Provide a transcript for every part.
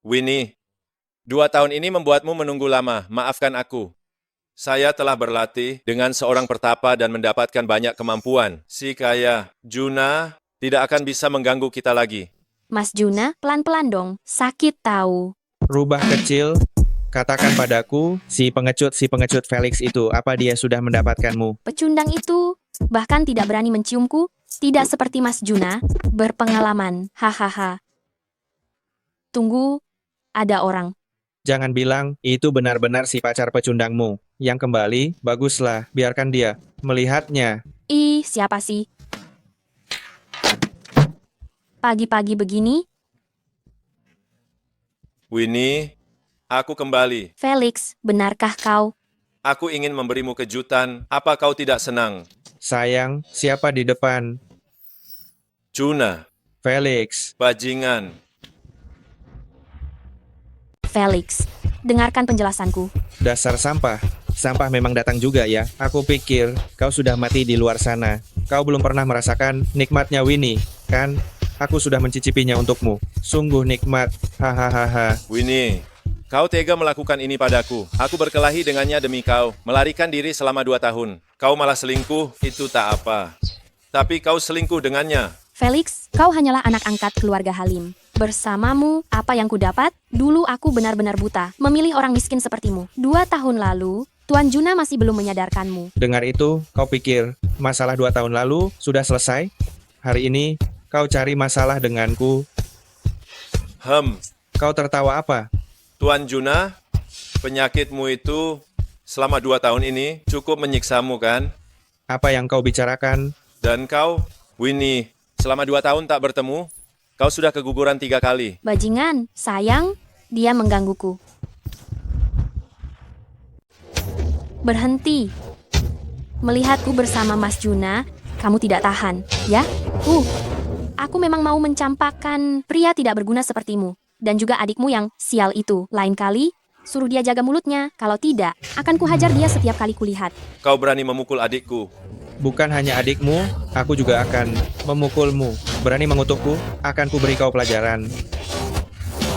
Winnie, 2 tahun ini membuatmu menunggu lama. Maafkan aku. Saya telah berlatih dengan seorang pertapa dan mendapatkan banyak kemampuan. Si kaya, Juna, tidak akan bisa mengganggu kita lagi. Mas Juna, pelan-pelan dong. Sakit tahu. Rubah kecil, katakan padaku, si pengecut Felix itu, apa dia sudah mendapatkanmu? Pecundang itu bahkan tidak berani menciumku. Tidak seperti Mas Juna, berpengalaman. Hahaha. Tunggu, ada orang. Jangan bilang, itu benar-benar si pacar pecundangmu. Yang kembali, baguslah, biarkan dia melihatnya. Ih, siapa sih? Pagi-pagi begini, Winnie, aku kembali. Felix, benarkah kau? Aku ingin memberimu kejutan. Apa kau tidak senang? Sayang, siapa di depan? Juna, Felix. bajingan. Felix, dengarkan penjelasanku. Dasar sampah. Sampah memang datang juga ya. Aku pikir kau sudah mati di luar sana. Kau belum pernah merasakan nikmatnya Winnie, kan? Aku sudah mencicipinya untukmu. Sungguh nikmat. Hahaha. Winnie, kau tega melakukan ini padaku. Aku berkelahi dengannya demi kau. Melarikan diri selama 2 tahun. Kau malah selingkuh, itu tak apa. Tapi kau selingkuh dengannya. Felix, kau hanyalah anak angkat keluarga Halim. Bersamamu, apa yang kudapat? Dulu aku benar-benar buta, memilih orang miskin sepertimu. 2 tahun lalu, Tuan Juna masih belum menyadarkanmu. Dengar itu, kau pikir masalah 2 tahun lalu sudah selesai? Hari ini, kau cari masalah denganku. Kau tertawa apa? Tuan Juna, penyakitmu itu selama 2 tahun ini cukup menyiksamu kan? Apa yang kau bicarakan? Dan kau, Winnie, selama 2 tahun tak bertemu, kau sudah keguguran 3 kali. Bajingan, sayang, dia menggangguku. Berhenti. Melihatku bersama Mas Juna, kamu tidak tahan, ya? Aku memang mau mencampakkan pria tidak berguna sepertimu. Dan juga adikmu yang sial itu. Lain kali, suruh dia jaga mulutnya. Kalau tidak, akan kuhajar dia setiap kali kulihat. Kau berani memukul adikku. Bukan hanya adikmu, aku juga akan memukulmu. Berani mengutukku, akan kuberi kau pelajaran.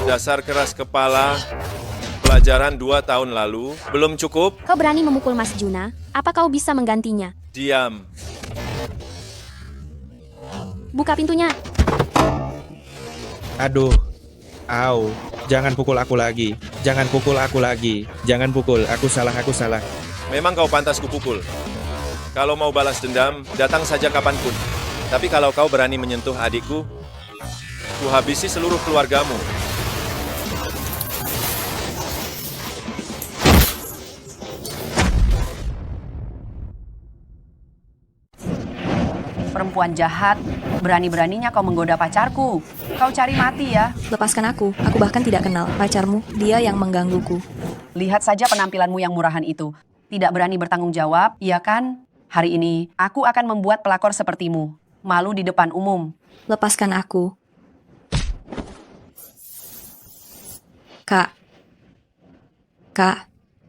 Dasar keras kepala, pelajaran 2 tahun lalu, belum cukup? Kau berani memukul Mas Juna? Apa kau bisa menggantinya? Diam. Buka pintunya. Aduh. Au. Jangan pukul aku lagi. Jangan pukul aku lagi. Jangan pukul. Aku salah. Memang kau pantas kupukul. Kalau mau balas dendam, datang saja kapanpun. Tapi kalau kau berani menyentuh adikku, kuhabisi seluruh keluargamu. Perempuan jahat, berani-beraninya kau menggoda pacarku. Kau cari mati ya. Lepaskan aku bahkan tidak kenal pacarmu, dia yang menggangguku. Lihat saja penampilanmu yang murahan itu. Tidak berani bertanggung jawab, iya kan? Hari ini, aku akan membuat pelakor sepertimu. Malu di depan umum. Lepaskan aku. Kak,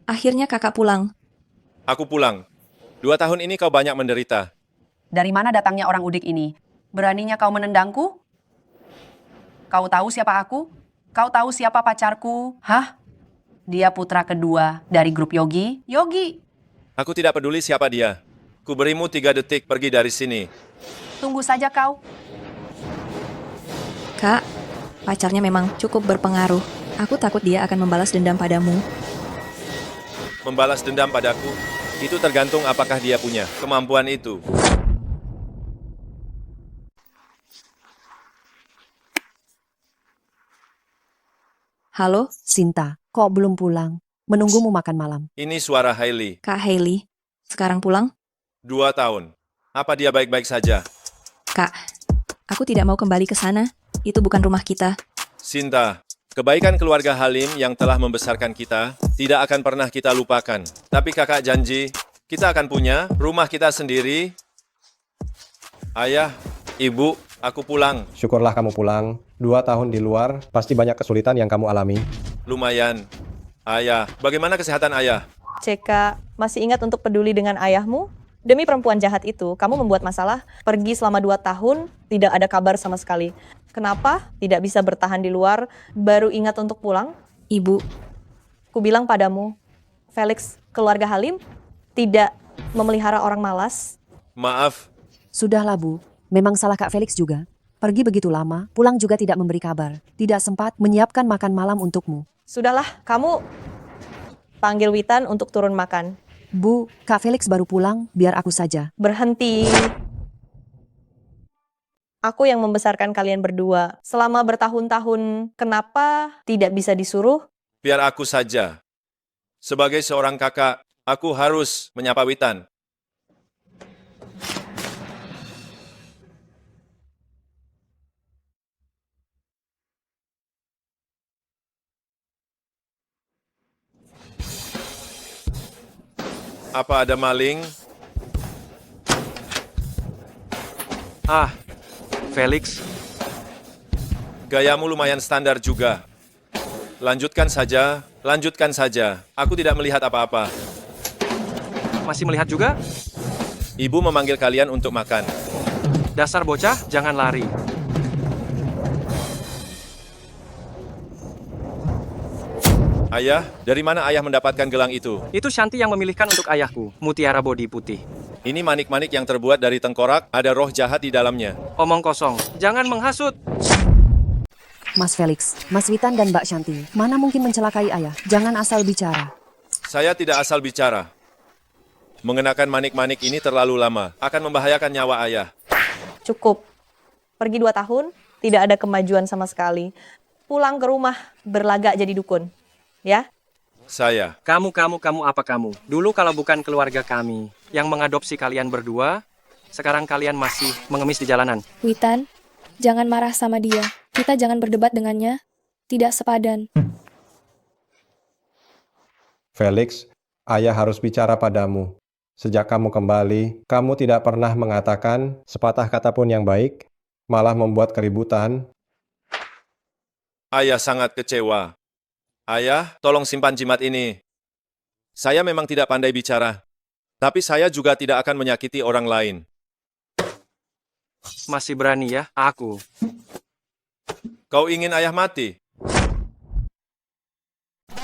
akhirnya kakak pulang. Aku pulang. 2 tahun ini kau banyak menderita. Dari mana datangnya orang udik ini? Beraninya kau menendangku? Kau tahu siapa aku? Kau tahu siapa pacarku? Hah? Dia putra kedua dari grup Yogi. Yogi! Aku tidak peduli siapa dia. Ku berimu 3 detik pergi dari sini. Tunggu saja kau. Kak, pacarnya memang cukup berpengaruh. Aku takut dia akan membalas dendam padamu. Membalas dendam padaku, itu tergantung apakah dia punya kemampuan itu. Halo, Sinta, kok belum pulang? Menunggumu makan malam. Ini suara Hailey. Kak Hailey. Sekarang pulang? 2 tahun. Apa dia baik-baik saja? Kak, aku tidak mau kembali ke sana. Itu bukan rumah kita. Sinta, kebaikan keluarga Halim yang telah membesarkan kita tidak akan pernah kita lupakan. Tapi kakak janji, kita akan punya rumah kita sendiri. Ayah, ibu, aku pulang. Syukurlah kamu pulang. 2 tahun di luar, pasti banyak kesulitan yang kamu alami. Lumayan. Ayah, bagaimana kesehatan ayah? CK, masih ingat untuk peduli dengan ayahmu? Demi perempuan jahat itu, kamu membuat masalah, pergi selama 2 tahun, tidak ada kabar sama sekali. Kenapa tidak bisa bertahan di luar, baru ingat untuk pulang? Ibu, Ku bilang padamu, Felix, keluarga Halim tidak memelihara orang malas. Maaf, Sudahlah Bu, memang salah Kak Felix juga. Pergi begitu lama, pulang juga tidak memberi kabar. Tidak sempat menyiapkan makan malam untukmu. Sudahlah, kamu panggil Witan untuk turun makan. Bu, Kak Felix baru pulang, biar aku saja. Berhenti. Aku yang membesarkan kalian berdua. Selama bertahun-tahun, kenapa tidak bisa disuruh? biar aku saja. Sebagai seorang kakak, aku harus menyapa Witan. Apa ada maling? Ah, Felix, Gayamu lumayan standar juga. Lanjutkan saja, lanjutkan saja. Aku tidak melihat apa-apa. masih melihat juga? Ibu memanggil kalian untuk makan. Dasar bocah, jangan lari. Ayah, dari mana ayah mendapatkan gelang itu? Itu Shanti yang memilihkan untuk ayahku, mutiara bodi putih. Ini manik-manik yang terbuat dari tengkorak, ada roh jahat di dalamnya. Omong kosong, jangan menghasut. Mas Felix, Mas Witan dan Mbak Shanti, mana mungkin mencelakai ayah? Jangan asal bicara. Saya tidak asal bicara. Mengenakan manik-manik ini terlalu lama, akan membahayakan nyawa ayah. Cukup. Pergi 2 tahun, tidak ada kemajuan sama sekali. Pulang ke rumah, berlagak jadi dukun. Ya? Saya. Kamu apa kamu? Dulu kalau bukan keluarga kami yang mengadopsi kalian berdua, sekarang kalian masih mengemis di jalanan. Witan, jangan marah sama dia. Kita jangan berdebat dengannya. Tidak sepadan. Felix, ayah harus bicara padamu. Sejak kamu kembali, kamu tidak pernah mengatakan sepatah kata pun yang baik, malah membuat keributan. Ayah sangat kecewa. Ayah, tolong simpan jimat ini. Saya memang tidak pandai bicara, tapi saya juga tidak akan menyakiti orang lain. Masih berani ya, aku. Kau ingin ayah mati?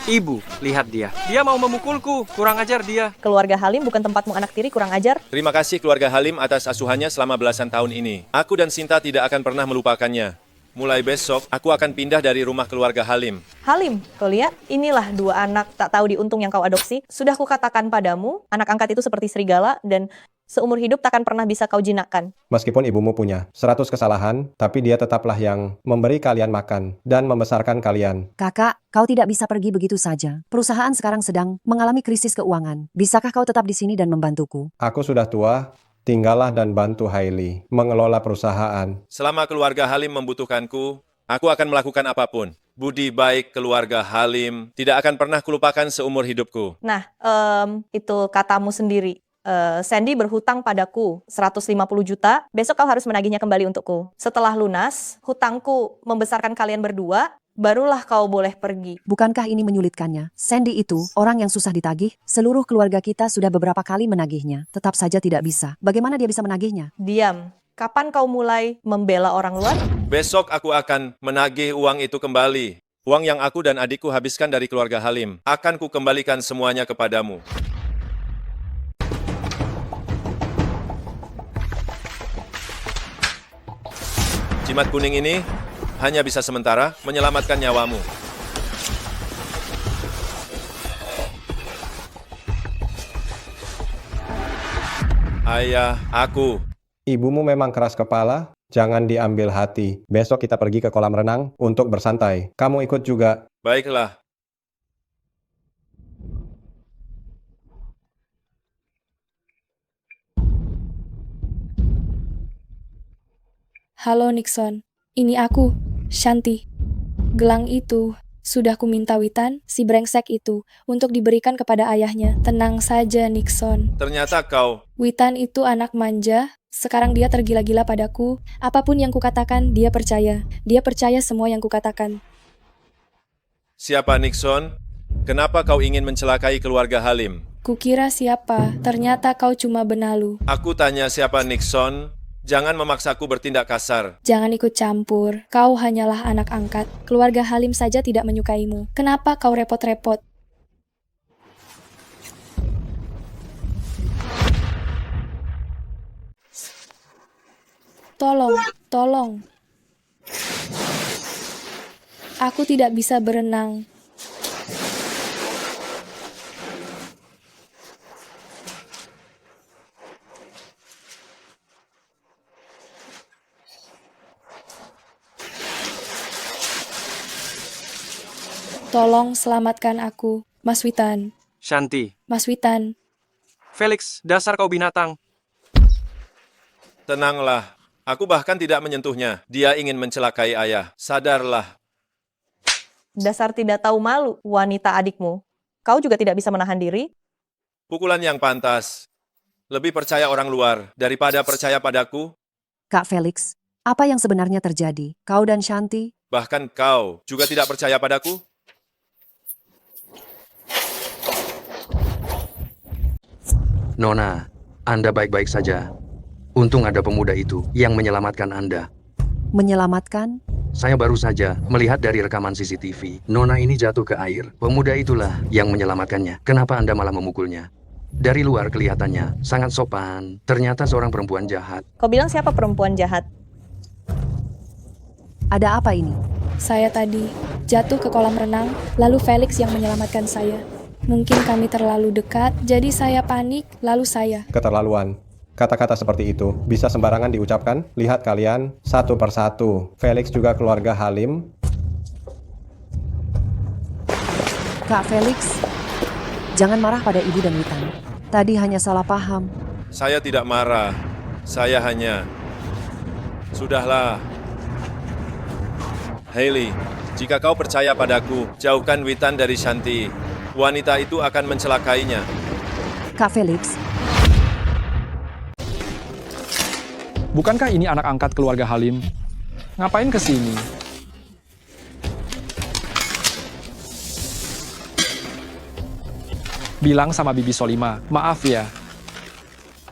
Ibu, lihat dia. Dia mau memukulku, kurang ajar dia. Keluarga Halim bukan tempatmu anak tiri, kurang ajar. Terima kasih keluarga Halim atas asuhannya selama belasan tahun ini. Aku dan Sinta tidak akan pernah melupakannya. Mulai besok, aku akan pindah dari rumah keluarga Halim. Halim, kau lihat, inilah 2 anak tak tahu diuntung yang kau adopsi. Sudah kukatakan padamu, anak angkat itu seperti serigala dan seumur hidup takkan pernah bisa kau jinakkan. Meskipun ibumu punya 100 kesalahan, tapi dia tetaplah yang memberi kalian makan dan membesarkan kalian. Kakak, kau tidak bisa pergi begitu saja. Perusahaan sekarang sedang mengalami krisis keuangan. Bisakah kau tetap di sini dan membantuku? Aku sudah tua, tinggallah dan bantu Hailey mengelola perusahaan. Selama keluarga Halim membutuhkanku, aku akan melakukan apapun. Budi baik keluarga Halim tidak akan pernah kulupakan seumur hidupku. Nah, itu katamu sendiri. Sandy berhutang padaku 150 juta, besok kau harus menagihnya kembali untukku. Setelah lunas, hutangku membesarkan kalian berdua, barulah kau boleh pergi. Bukankah ini menyulitkannya? Sandy itu orang yang susah ditagih. Seluruh keluarga kita sudah beberapa kali menagihnya. Tetap saja tidak bisa. Bagaimana dia bisa menagihnya? Diam. Kapan kau mulai membela orang luar? Besok aku akan menagih uang itu kembali. Uang yang aku dan adikku habiskan dari keluarga Halim. Akan kukembalikan semuanya kepadamu. Jimat kuning ini hanya bisa sementara menyelamatkan nyawamu. Ayah, aku. Ibumu memang keras kepala, jangan diambil hati. Besok kita pergi ke kolam renang untuk bersantai. Kamu ikut juga. Baiklah. Halo Nixon, ini aku, Shanti. Gelang itu sudah kuminta Witan, si brengsek itu, untuk diberikan kepada ayahnya. Tenang saja Nixon. Ternyata kau. Witan itu anak manja, sekarang dia tergila-gila padaku. Apapun yang kukatakan, dia percaya. Dia percaya semua yang kukatakan. Siapa Nixon? Kenapa kau ingin mencelakai keluarga Halim? Kukira siapa, ternyata kau cuma benalu. Aku tanya siapa Nixon, Jangan memaksaku bertindak kasar. Jangan ikut campur. Kau hanyalah anak angkat. Keluarga Halim saja tidak menyukaimu. Kenapa kau repot-repot? Tolong, tolong. Aku tidak bisa berenang. Tolong selamatkan aku, Mas Witan. Shanti. Mas Witan, Felix, dasar kau binatang. Tenanglah. Aku bahkan tidak menyentuhnya. Dia ingin mencelakai ayah. Sadarlah. Dasar tidak tahu malu, wanita adikmu. Kau juga tidak bisa menahan diri? Pukulan yang pantas. Lebih percaya orang luar daripada percaya padaku. Kak Felix, apa yang sebenarnya terjadi? Kau dan Shanti? Bahkan kau juga tidak percaya padaku. Nona, Anda baik-baik saja. Untung ada pemuda itu yang menyelamatkan Anda. Menyelamatkan? Saya baru saja melihat dari rekaman CCTV. Nona ini jatuh ke air. Pemuda itulah yang menyelamatkannya. Kenapa Anda malah memukulnya? Dari luar kelihatannya sangat sopan. Ternyata seorang perempuan jahat. Kau bilang siapa perempuan jahat? Ada apa ini? saya tadi jatuh ke kolam renang, lalu Felix yang menyelamatkan saya. Mungkin kami terlalu dekat, jadi saya panik, lalu saya... Keterlaluan. Kata-kata seperti itu bisa sembarangan diucapkan. Lihat kalian, satu persatu. Felix juga keluarga Halim. Kak Felix, jangan marah pada Ibu dan Witan. Tadi hanya salah paham. Saya tidak marah. Saya hanya... Sudahlah. Hailey, jika kau percaya padaku, jauhkan Witan dari Shanti. Wanita itu akan mencelakainya. Kak Felix, bukankah ini anak angkat keluarga Halim? Ngapain ke sini? Bilang sama Bibi Solima, maaf ya,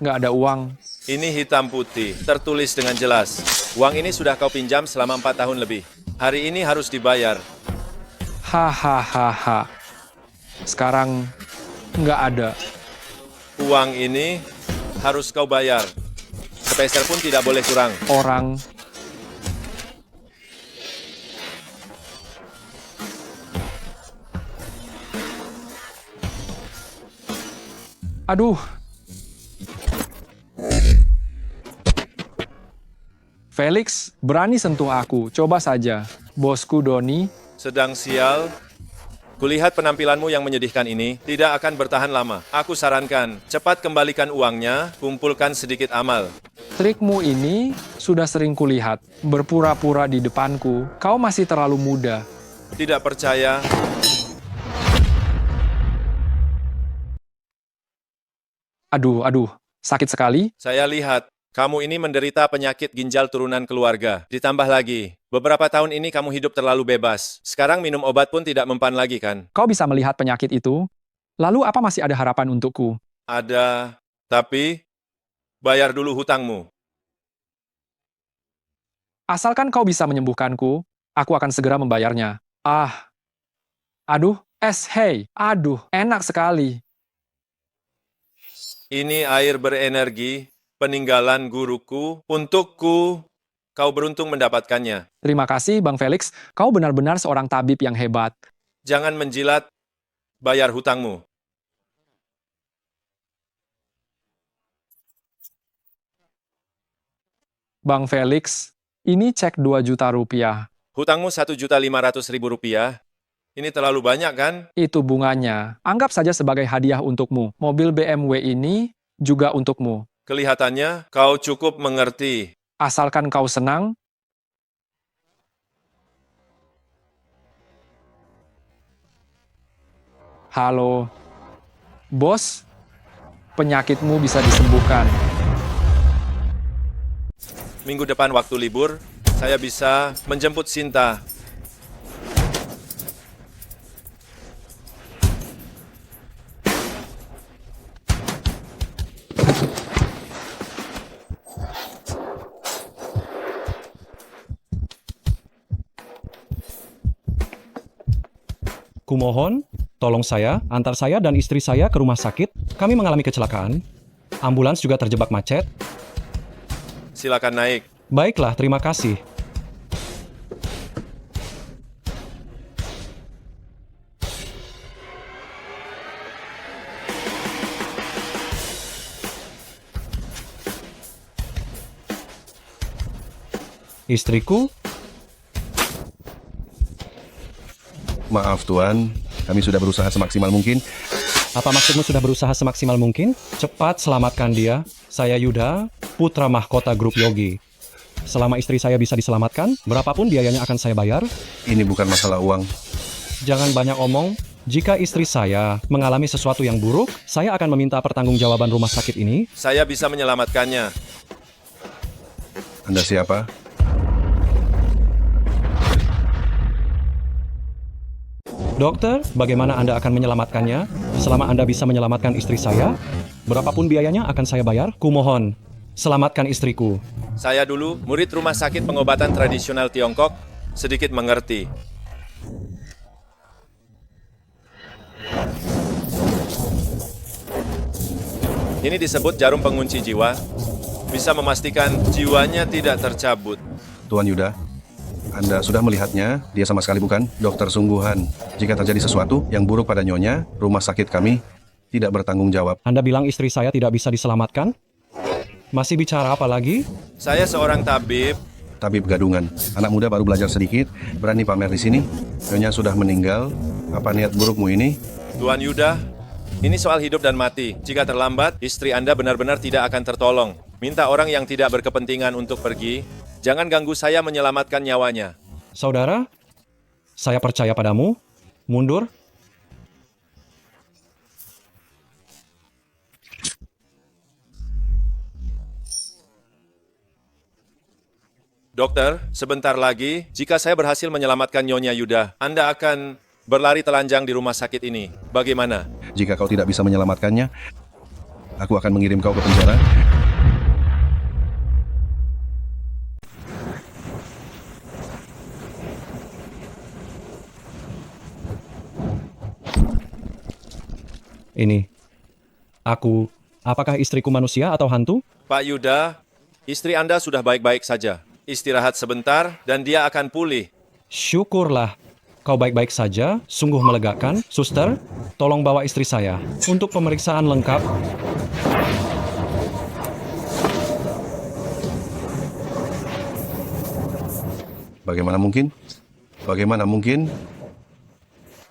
nggak ada uang. Ini hitam putih, tertulis dengan jelas. Uang ini sudah kau pinjam selama 4 tahun lebih. Hari ini harus dibayar. Hahaha. Sekarang nggak ada. Uang ini harus kau bayar. Sepeser pun tidak boleh kurang. Orang aduh. Felix, berani sentuh aku. Coba saja. Bosku Doni. Sedang sial. Kulihat penampilanmu yang menyedihkan ini tidak akan bertahan lama. Aku sarankan, cepat kembalikan uangnya, kumpulkan sedikit amal. Trikmu ini sudah sering kulihat. Berpura-pura di depanku. Kau masih terlalu muda. Tidak percaya? Aduh, sakit sekali. Saya lihat, kamu ini menderita penyakit ginjal turunan keluarga. Ditambah lagi, beberapa tahun ini kamu hidup terlalu bebas. Sekarang minum obat pun tidak mempan lagi kan? Kau bisa melihat penyakit itu? Lalu apa masih ada harapan untukku? Ada, tapi bayar dulu hutangmu. Asalkan kau bisa menyembuhkanku, aku akan segera membayarnya. Aduh, aduh, enak sekali. Ini air berenergi, peninggalan guruku, untukku. Kau beruntung mendapatkannya. Terima kasih, Bang Felix. Kau benar-benar seorang tabib yang hebat. Jangan menjilat, bayar hutangmu. Bang Felix, ini cek 2 juta rupiah. Hutangmu 1.500.000 rupiah. Ini terlalu banyak kan? Itu bunganya. Anggap saja sebagai hadiah untukmu. Mobil BMW ini juga untukmu. Kelihatannya kau cukup mengerti. Asalkan kau senang. Halo, bos. Penyakitmu bisa disembuhkan. Minggu depan waktu libur, saya bisa menjemput Sinta. Kumohon, tolong antar saya dan istri saya ke rumah sakit. Kami mengalami kecelakaan. Ambulans juga terjebak macet. Silakan naik. Baiklah, terima kasih. Istriku, maaf Tuan, kami sudah berusaha semaksimal mungkin. apa maksudmu sudah berusaha semaksimal mungkin? Cepat selamatkan dia. Saya Yuda, putra mahkota grup Yogi. Selama istri saya bisa diselamatkan, berapapun biayanya akan saya bayar. Ini bukan masalah uang. Jangan banyak omong. Jika istri saya mengalami sesuatu yang buruk, saya akan meminta pertanggungjawaban rumah sakit ini. Saya bisa menyelamatkannya. Anda siapa? Dokter, bagaimana Anda akan menyelamatkannya? Selama Anda bisa menyelamatkan istri saya, berapapun biayanya akan saya bayar. Kumohon, selamatkan istriku. Saya dulu murid rumah sakit pengobatan tradisional Tiongkok, sedikit mengerti. Ini disebut jarum pengunci jiwa. Bisa memastikan jiwanya tidak tercabut. Tuan Yuda, Anda sudah melihatnya, dia sama sekali bukan dokter sungguhan. Jika terjadi sesuatu yang buruk pada nyonya, rumah sakit kami tidak bertanggung jawab. Anda bilang istri saya tidak bisa diselamatkan? Masih bicara apa lagi? Saya seorang tabib. Tabib gadungan. Anak muda baru belajar sedikit, berani pamer di sini. Nyonya sudah meninggal. Apa niat burukmu ini? Tuan Yuda, ini soal hidup dan mati. Jika terlambat, istri Anda benar-benar tidak akan tertolong. Minta orang yang tidak berkepentingan untuk pergi. Jangan ganggu saya menyelamatkan nyawanya. Saudara, saya percaya padamu. Mundur. Dokter, sebentar lagi, jika saya berhasil menyelamatkan Nyonya Yuda, Anda akan berlari telanjang di rumah sakit ini. Bagaimana? Jika kau tidak bisa menyelamatkannya, aku akan mengirim kau ke penjara. Ini. Apakah istriku manusia atau hantu? Pak Yuda, istri Anda sudah baik-baik saja. Istirahat sebentar dan dia akan pulih. Syukurlah. Kau baik-baik saja, sungguh melegakan. Suster, tolong bawa istri saya untuk pemeriksaan lengkap. Bagaimana mungkin? Bagaimana mungkin?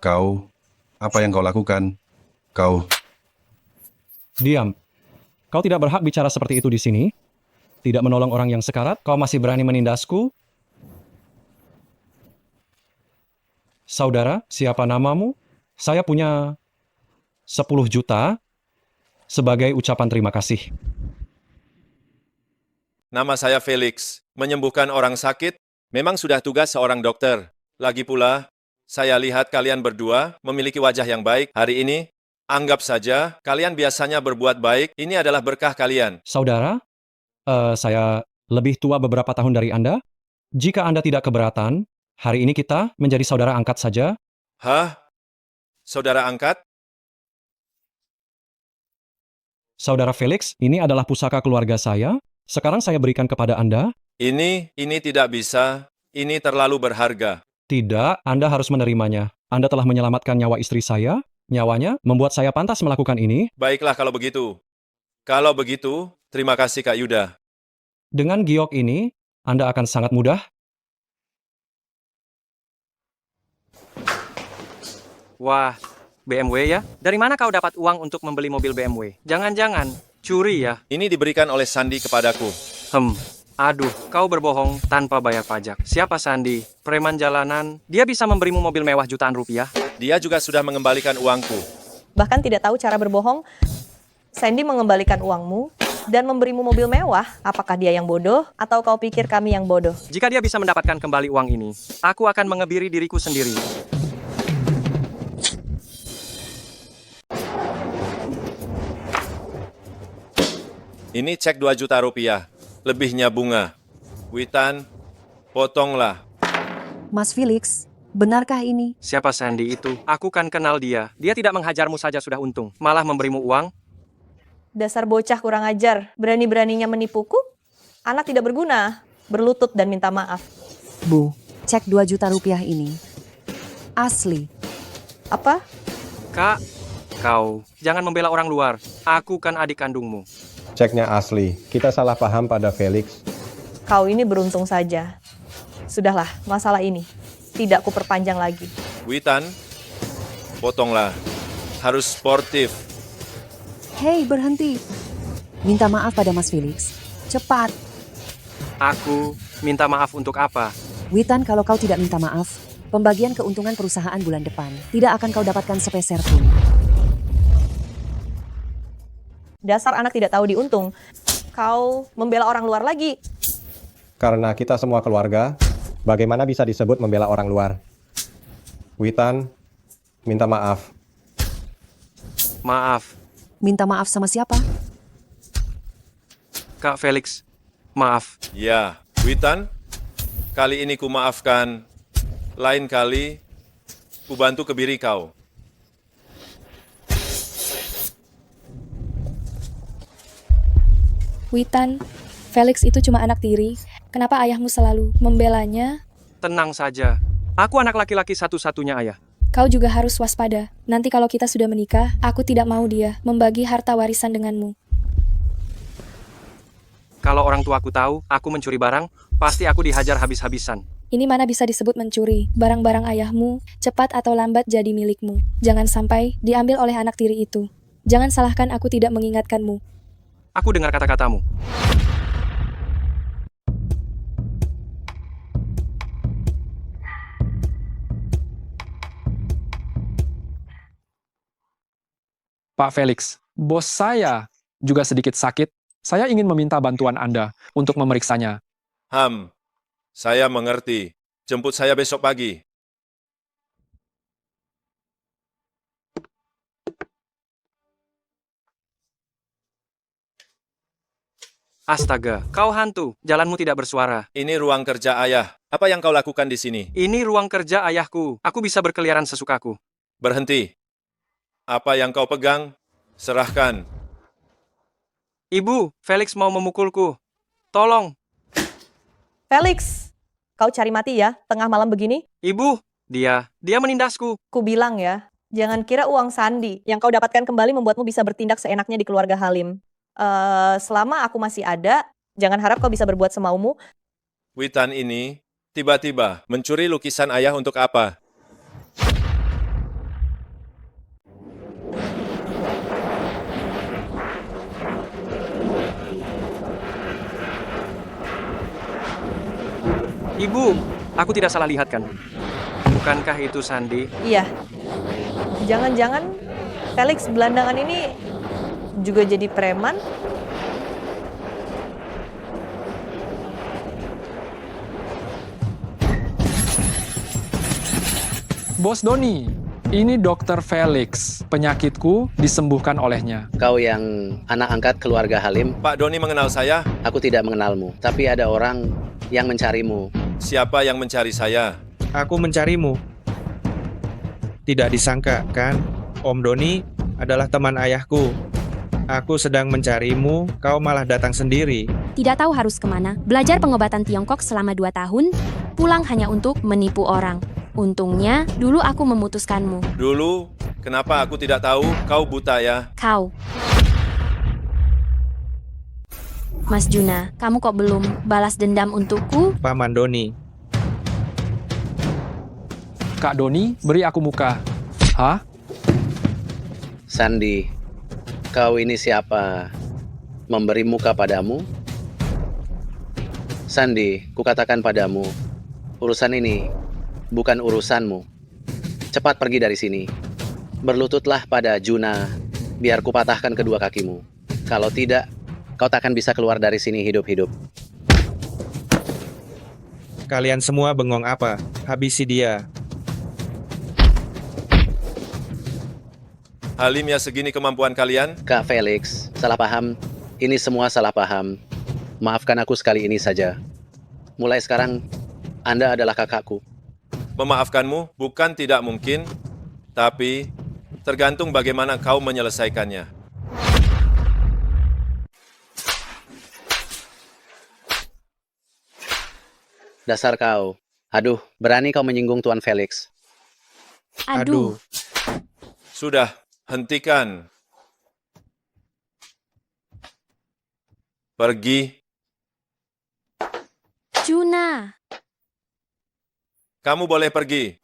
Apa yang kau lakukan? Diam. Kau tidak berhak bicara seperti itu di sini. Tidak menolong orang yang sekarat, kau masih berani menindasku? Saudara, siapa namamu? Saya punya 10 juta sebagai ucapan terima kasih. Nama saya Felix. Menyembuhkan orang sakit memang sudah tugas seorang dokter. Lagi pula, saya lihat kalian berdua memiliki wajah yang baik hari ini. Anggap saja, kalian biasanya berbuat baik, ini adalah berkah kalian. Saudara, saya lebih tua beberapa tahun dari Anda. Jika Anda tidak keberatan, hari ini kita menjadi saudara angkat saja. Hah? Saudara angkat? Saudara Felix, ini adalah pusaka keluarga saya. Sekarang saya berikan kepada Anda. Ini tidak bisa. Ini terlalu berharga. Tidak, Anda harus menerimanya. Anda telah menyelamatkan nyawa istri saya. Nyawanya membuat saya pantas melakukan ini. Baiklah kalau begitu. Kalau begitu, terima kasih Kak Yuda. Dengan giok ini, Anda akan sangat mudah. Wah, BMW ya? Dari mana kau dapat uang untuk membeli mobil BMW? Jangan-jangan curi ya? Ini diberikan oleh Sandi kepadaku. Aduh, kau berbohong tanpa bayar pajak. Siapa Sandi? Preman jalanan. Dia bisa memberimu mobil mewah jutaan rupiah. Dia juga sudah mengembalikan uangku. Bahkan tidak tahu cara berbohong. Sandy mengembalikan uangmu dan memberimu mobil mewah. Apakah dia yang bodoh atau kau pikir kami yang bodoh? Jika dia bisa mendapatkan kembali uang ini, aku akan mengebiri diriku sendiri. Ini cek 2 juta rupiah. Lebihnya bunga. Witan, potonglah. Mas Felix, Benarkah ini? Siapa Sandy itu? Aku kan kenal dia. Dia tidak menghajarmu saja sudah untung. Malah memberimu uang. Dasar bocah kurang ajar. Berani-beraninya menipuku? Anak tidak berguna. Berlutut dan minta maaf. Bu, cek 2 juta rupiah ini. Asli. Apa? Kak, kau jangan membela orang luar. Aku kan adik kandungmu. Ceknya asli. Kita salah paham pada Felix. Kau ini beruntung saja. Sudahlah, masalah ini tidak kuperpanjang lagi. Witan, potonglah. Harus sportif. Hei, berhenti. Minta maaf pada Mas Felix. Cepat. Aku minta maaf untuk apa? Witan, kalau kau tidak minta maaf, pembagian keuntungan perusahaan bulan depan tidak akan kau dapatkan sepeser pun. Dasar anak tidak tahu diuntung. Kau membela orang luar lagi. Karena kita semua keluarga, bagaimana bisa disebut membela orang luar? Witan, minta maaf. Maaf, Minta maaf sama siapa? Kak Felix. Maaf. Ya, Witan, kali ini ku maafkan. Lain kali, ku bantu kebiri kau. Witan, Felix itu cuma anak tiri. Kenapa ayahmu selalu membelanya? Tenang saja. Aku anak laki-laki satu-satunya ayah. Kau juga harus waspada. Nanti kalau kita sudah menikah, aku tidak mau dia membagi harta warisan denganmu. Kalau orang tuaku tahu aku mencuri barang, pasti aku dihajar habis-habisan. Ini mana bisa disebut mencuri? Barang-barang ayahmu, cepat atau lambat jadi milikmu. Jangan sampai diambil oleh anak tiri itu. Jangan salahkan aku tidak mengingatkanmu. Aku dengar kata-katamu. Pak Felix, bos saya juga sedikit sakit. Saya ingin meminta bantuan Anda untuk memeriksanya. Saya mengerti. Jemput saya besok pagi. Astaga, kau hantu. Jalanmu tidak bersuara. Ini ruang kerja ayah. Apa yang kau lakukan di sini? Ini ruang kerja ayahku. Aku bisa berkeliaran sesukaku. Berhenti. Apa yang kau pegang, serahkan. Ibu, Felix mau memukulku. Tolong. Felix, kau cari mati ya, tengah malam begini? Ibu, dia menindasku. Ku bilang ya, jangan kira uang sandi yang kau dapatkan kembali membuatmu bisa bertindak seenaknya di keluarga Halim. Selama aku masih ada, jangan harap kau bisa berbuat semaumu. Witan ini tiba-tiba mencuri lukisan ayah untuk apa? Ibu, aku tidak salah lihat kan? Bukankah itu Sandy? Iya. Jangan-jangan Felix belandangan ini juga jadi preman? Bos Doni, ini Dokter Felix. Penyakitku disembuhkan olehnya. Kau yang anak angkat keluarga Halim? Pak Doni mengenal saya? Aku tidak mengenalmu, tapi ada orang yang mencarimu. Siapa yang mencari saya? Aku mencarimu. Tidak disangka, kan? Om Doni adalah teman ayahku. Aku sedang mencarimu, kau malah datang sendiri. Tidak tahu harus kemana. Belajar pengobatan Tiongkok selama 2 tahun, pulang hanya untuk menipu orang. Untungnya, dulu aku memutuskanmu. Dulu, kenapa aku tidak tahu kau buta ya? Kau. Mas Juna, kamu kok belum balas dendam untukku? Paman Doni. Kak Doni, beri aku muka. Hah? Sandy, kau ini siapa? Memberi muka padamu? Sandy, kukatakan padamu, urusan ini bukan urusanmu. Cepat pergi dari sini. Berlututlah pada Juna, biar kupatahkan kedua kakimu. Kalau tidak, kau takkan bisa keluar dari sini hidup-hidup. Kalian semua bengong apa? Habisi dia. Halim ya segini kemampuan kalian? Kak Felix, salah paham. Ini semua salah paham. Maafkan aku sekali ini saja. Mulai sekarang, Anda adalah kakakku. Memaafkanmu bukan tidak mungkin, tapi tergantung bagaimana kau menyelesaikannya. Dasar kau. Aduh, berani kau menyinggung Tuan Felix. Aduh. Sudah, hentikan. Pergi. Juna. Kamu boleh pergi.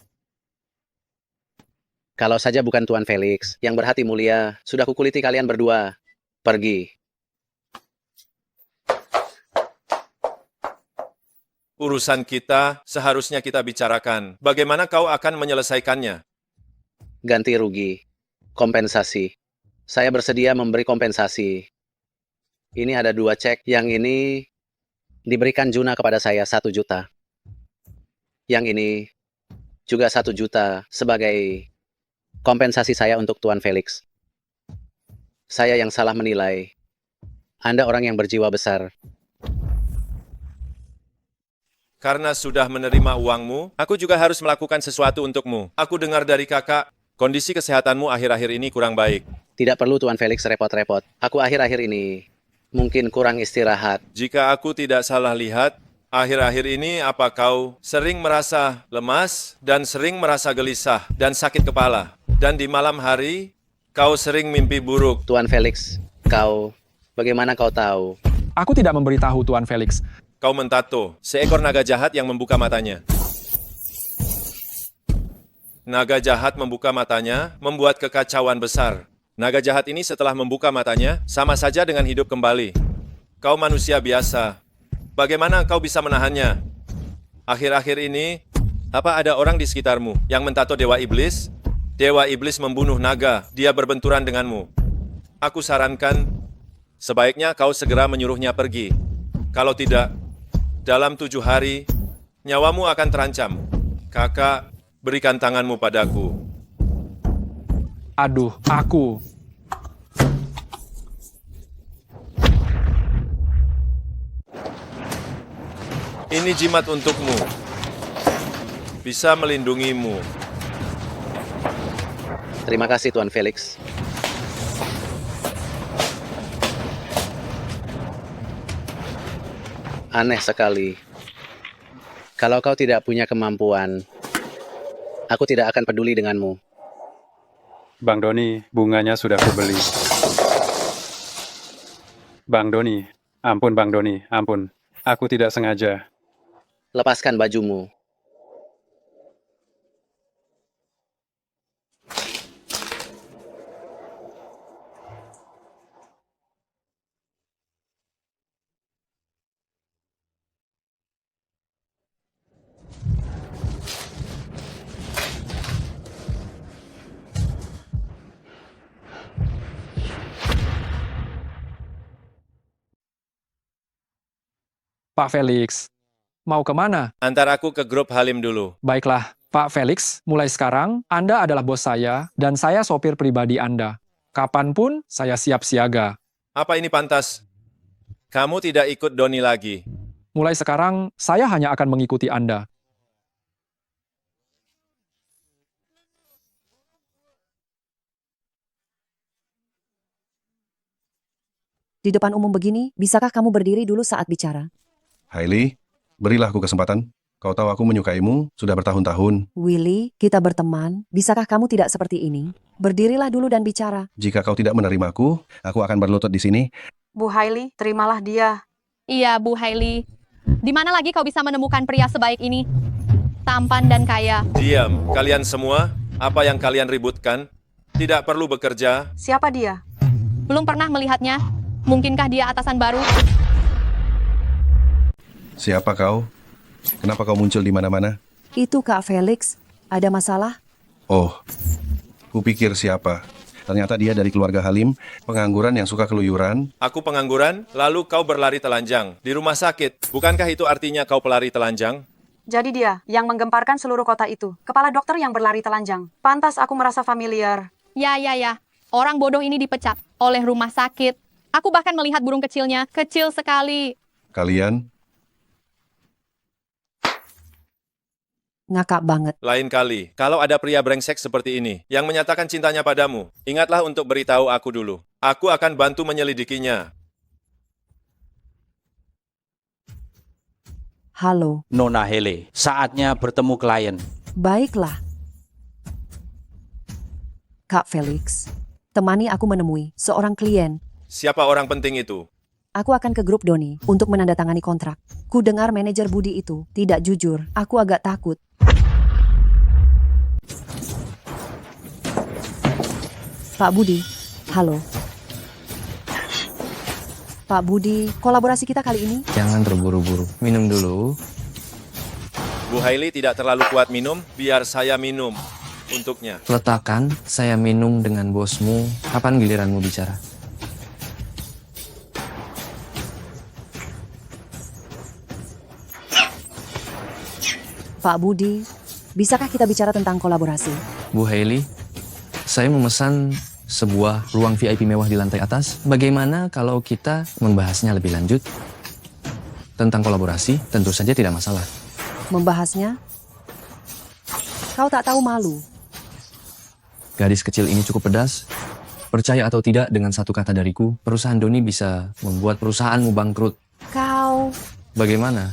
Kalau saja bukan Tuan Felix, yang berhati mulia, sudah kukuliti kalian berdua. Pergi. Urusan kita seharusnya kita bicarakan. Bagaimana kau akan menyelesaikannya? Ganti rugi. Kompensasi. Saya bersedia memberi kompensasi. Ini ada 2 cek. Yang ini diberikan Juna kepada saya 1 juta. Yang ini juga 1 juta sebagai kompensasi saya untuk Tuan Felix. Saya yang salah menilai. Anda orang yang berjiwa besar. Karena sudah menerima uangmu, aku juga harus melakukan sesuatu untukmu. Aku dengar dari kakak, kondisi kesehatanmu akhir-akhir ini kurang baik. Tidak perlu Tuan Felix repot-repot. Aku akhir-akhir ini mungkin kurang istirahat. Jika aku tidak salah lihat, akhir-akhir ini apa kau sering merasa lemas dan sering merasa gelisah dan sakit kepala? Dan di malam hari, kau sering mimpi buruk. Tuan Felix, bagaimana kau tahu? Aku tidak memberitahu Tuan Felix. Kau mentato seekor naga jahat yang membuka matanya. Naga jahat membuka matanya, membuat kekacauan besar. Naga jahat ini setelah membuka matanya, sama saja dengan hidup kembali. Kau manusia biasa. Bagaimana kau bisa menahannya? Akhir-akhir ini, apa ada orang di sekitarmu yang mentato Dewa Iblis? Dewa Iblis membunuh naga, dia berbenturan denganmu. Aku sarankan, sebaiknya kau segera menyuruhnya pergi. Kalau tidak, dalam 7 hari, nyawamu akan terancam. Kakak, berikan tanganmu padaku. Aduh, aku. Ini jimat untukmu. Bisa melindungimu. Terima kasih Tuan Felix. Aneh sekali. Kalau kau tidak punya kemampuan, aku tidak akan peduli denganmu. Bang Doni, bunganya sudah kubeli. Bang Doni, ampun Bang Doni, ampun. Aku tidak sengaja. Lepaskan bajumu. Pak Felix, mau kemana? Antar aku ke grup Halim dulu. Baiklah, Pak Felix, mulai sekarang Anda adalah bos saya dan saya sopir pribadi Anda. Kapanpun saya siap siaga. Apa ini pantas? Kamu tidak ikut Doni lagi. Mulai sekarang, saya hanya akan mengikuti Anda. Di depan umum begini, bisakah kamu berdiri dulu saat bicara? Hailey, berilah aku kesempatan. Kau tahu aku menyukaimu sudah bertahun-tahun. Willy, kita berteman. Bisakah kamu tidak seperti ini? Berdirilah dulu dan bicara. Jika kau tidak menerimaku, aku akan berlutut di sini. Bu Hailey, terimalah dia. Iya, Bu Hailey. Di mana lagi kau bisa menemukan pria sebaik ini? Tampan dan kaya. Diam, kalian semua. Apa yang kalian ributkan? Tidak perlu bekerja. Siapa dia? Belum pernah melihatnya. Mungkinkah dia atasan baru? Siapa kau? Kenapa kau muncul di mana-mana? Itu Kak Felix. Ada masalah? Oh, kupikir siapa? Ternyata dia dari keluarga Halim, pengangguran yang suka keluyuran. Aku pengangguran, lalu kau berlari telanjang. Di rumah sakit, bukankah itu artinya kau pelari telanjang? Jadi dia yang menggemparkan seluruh kota itu. Kepala dokter yang berlari telanjang. Pantas aku merasa familiar. Ya. Orang bodoh ini dipecat oleh rumah sakit. Aku bahkan melihat burung kecilnya. Kecil sekali. Kalian? Ngakak banget. Lain kali, kalau ada pria brengsek seperti ini yang menyatakan cintanya padamu, ingatlah untuk beritahu aku dulu. Aku akan bantu menyelidikinya. Halo. Nona Hele, saatnya bertemu klien. Baiklah. Kak Felix, temani aku menemui seorang klien. Siapa orang penting itu? Aku akan ke grup Doni untuk menandatangani kontrak. Ku dengar manajer Budi itu tidak jujur. Aku agak takut. Pak Budi, halo. Pak Budi, kolaborasi kita kali ini? Jangan terburu-buru. Minum dulu. Bu Hailey tidak terlalu kuat minum, biar saya minum untuknya. Letakkan, saya minum dengan bosmu. Kapan giliranmu bicara? Pak Budi, bisakah kita bicara tentang kolaborasi? Bu Hailey, saya memesan sebuah ruang VIP mewah di lantai atas. Bagaimana kalau kita membahasnya lebih lanjut? Tentang kolaborasi, tentu saja tidak masalah. Membahasnya? Kau tak tahu malu. Gadis kecil ini cukup pedas. Percaya atau tidak dengan satu kata dariku, perusahaan Doni bisa membuat perusahaanmu bangkrut. Kau... Bagaimana?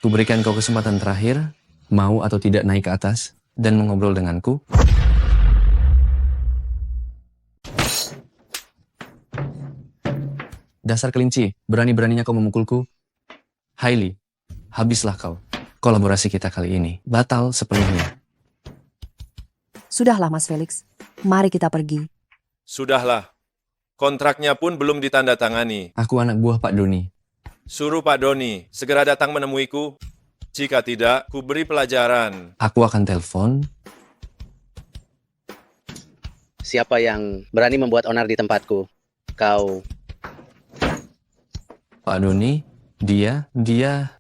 Kuberikan kau kesempatan terakhir, mau atau tidak naik ke atas, dan mengobrol denganku. Dasar kelinci, berani-beraninya kau memukulku. Hailey, habislah kau. Kolaborasi kita kali ini batal sepenuhnya. Sudahlah Mas Felix, mari kita pergi. Sudahlah. Kontraknya pun belum ditandatangani. Aku anak buah Pak Doni. Suruh Pak Doni segera datang menemuiku. Jika tidak, ku beri pelajaran. Aku akan telepon. Siapa yang berani membuat onar di tempatku? Kau. Pak Doni,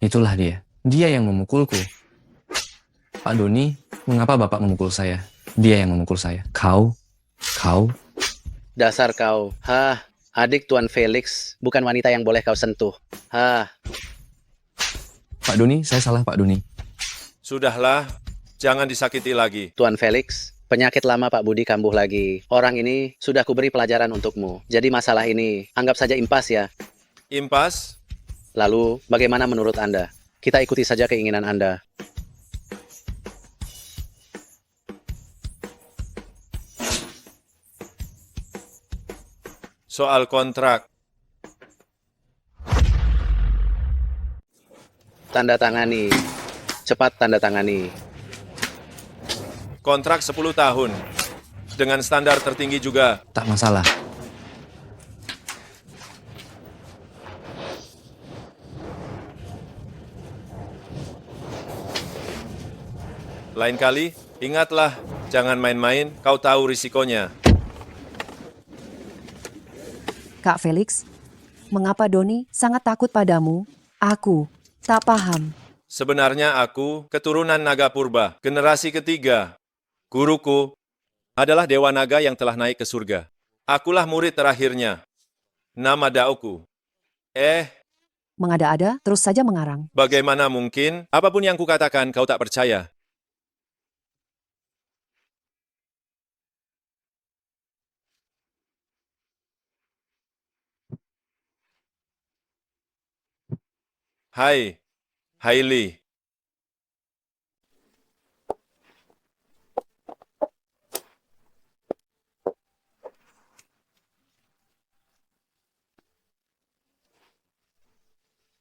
itulah dia. Dia yang memukulku. Pak Doni, mengapa Bapak memukul saya? Dia yang memukul saya. Kau. Dasar kau. Hah, adik Tuan Felix, bukan wanita yang boleh kau sentuh. Hah. Pak Doni, saya salah Pak Doni. Sudahlah, jangan disakiti lagi. Tuan Felix, penyakit lama Pak Budi kambuh lagi. Orang ini sudah kuberi pelajaran untukmu. Jadi masalah ini, anggap saja impas ya. Impas? Lalu, bagaimana menurut Anda? Kita ikuti saja keinginan Anda. Soal kontrak. Tanda tangani. Cepat tanda tangani. Kontrak 10 tahun. Dengan standar tertinggi juga. Tak masalah. Lain kali, ingatlah, jangan main-main, kau tahu risikonya. Kak Felix, mengapa Doni sangat takut padamu? Aku tak paham. Sebenarnya aku keturunan naga purba, generasi ketiga. Guruku adalah dewa naga yang telah naik ke surga. Akulah murid terakhirnya. Nama Daoku. Mengada-ada, terus saja mengarang. Bagaimana mungkin? Apapun yang kukatakan, kau tak percaya. Hai, Hailey.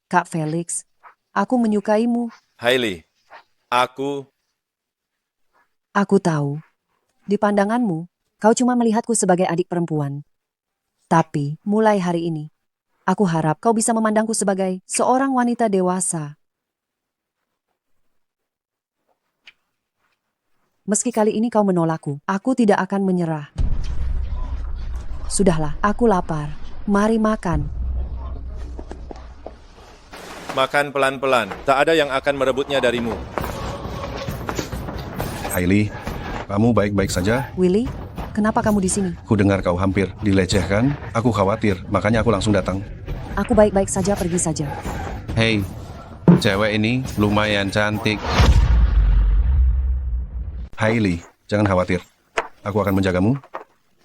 Kak Felix, aku menyukaimu. Hailey, aku tahu. Di pandanganmu, kau cuma melihatku sebagai adik perempuan. Tapi, mulai hari ini, aku harap kau bisa memandangku sebagai seorang wanita dewasa. Meski kali ini kau menolakku, aku tidak akan menyerah. Sudahlah, aku lapar. Mari makan. makan pelan-pelan. Tak ada yang akan merebutnya darimu. Hailey, kamu baik-baik saja? Willy, kenapa kamu di sini? Ku dengar kau hampir dilecehkan. Aku khawatir, makanya aku langsung datang. Aku baik-baik saja, pergi saja. Hei, cewek ini lumayan cantik. Hailey, jangan khawatir. Aku akan menjagamu.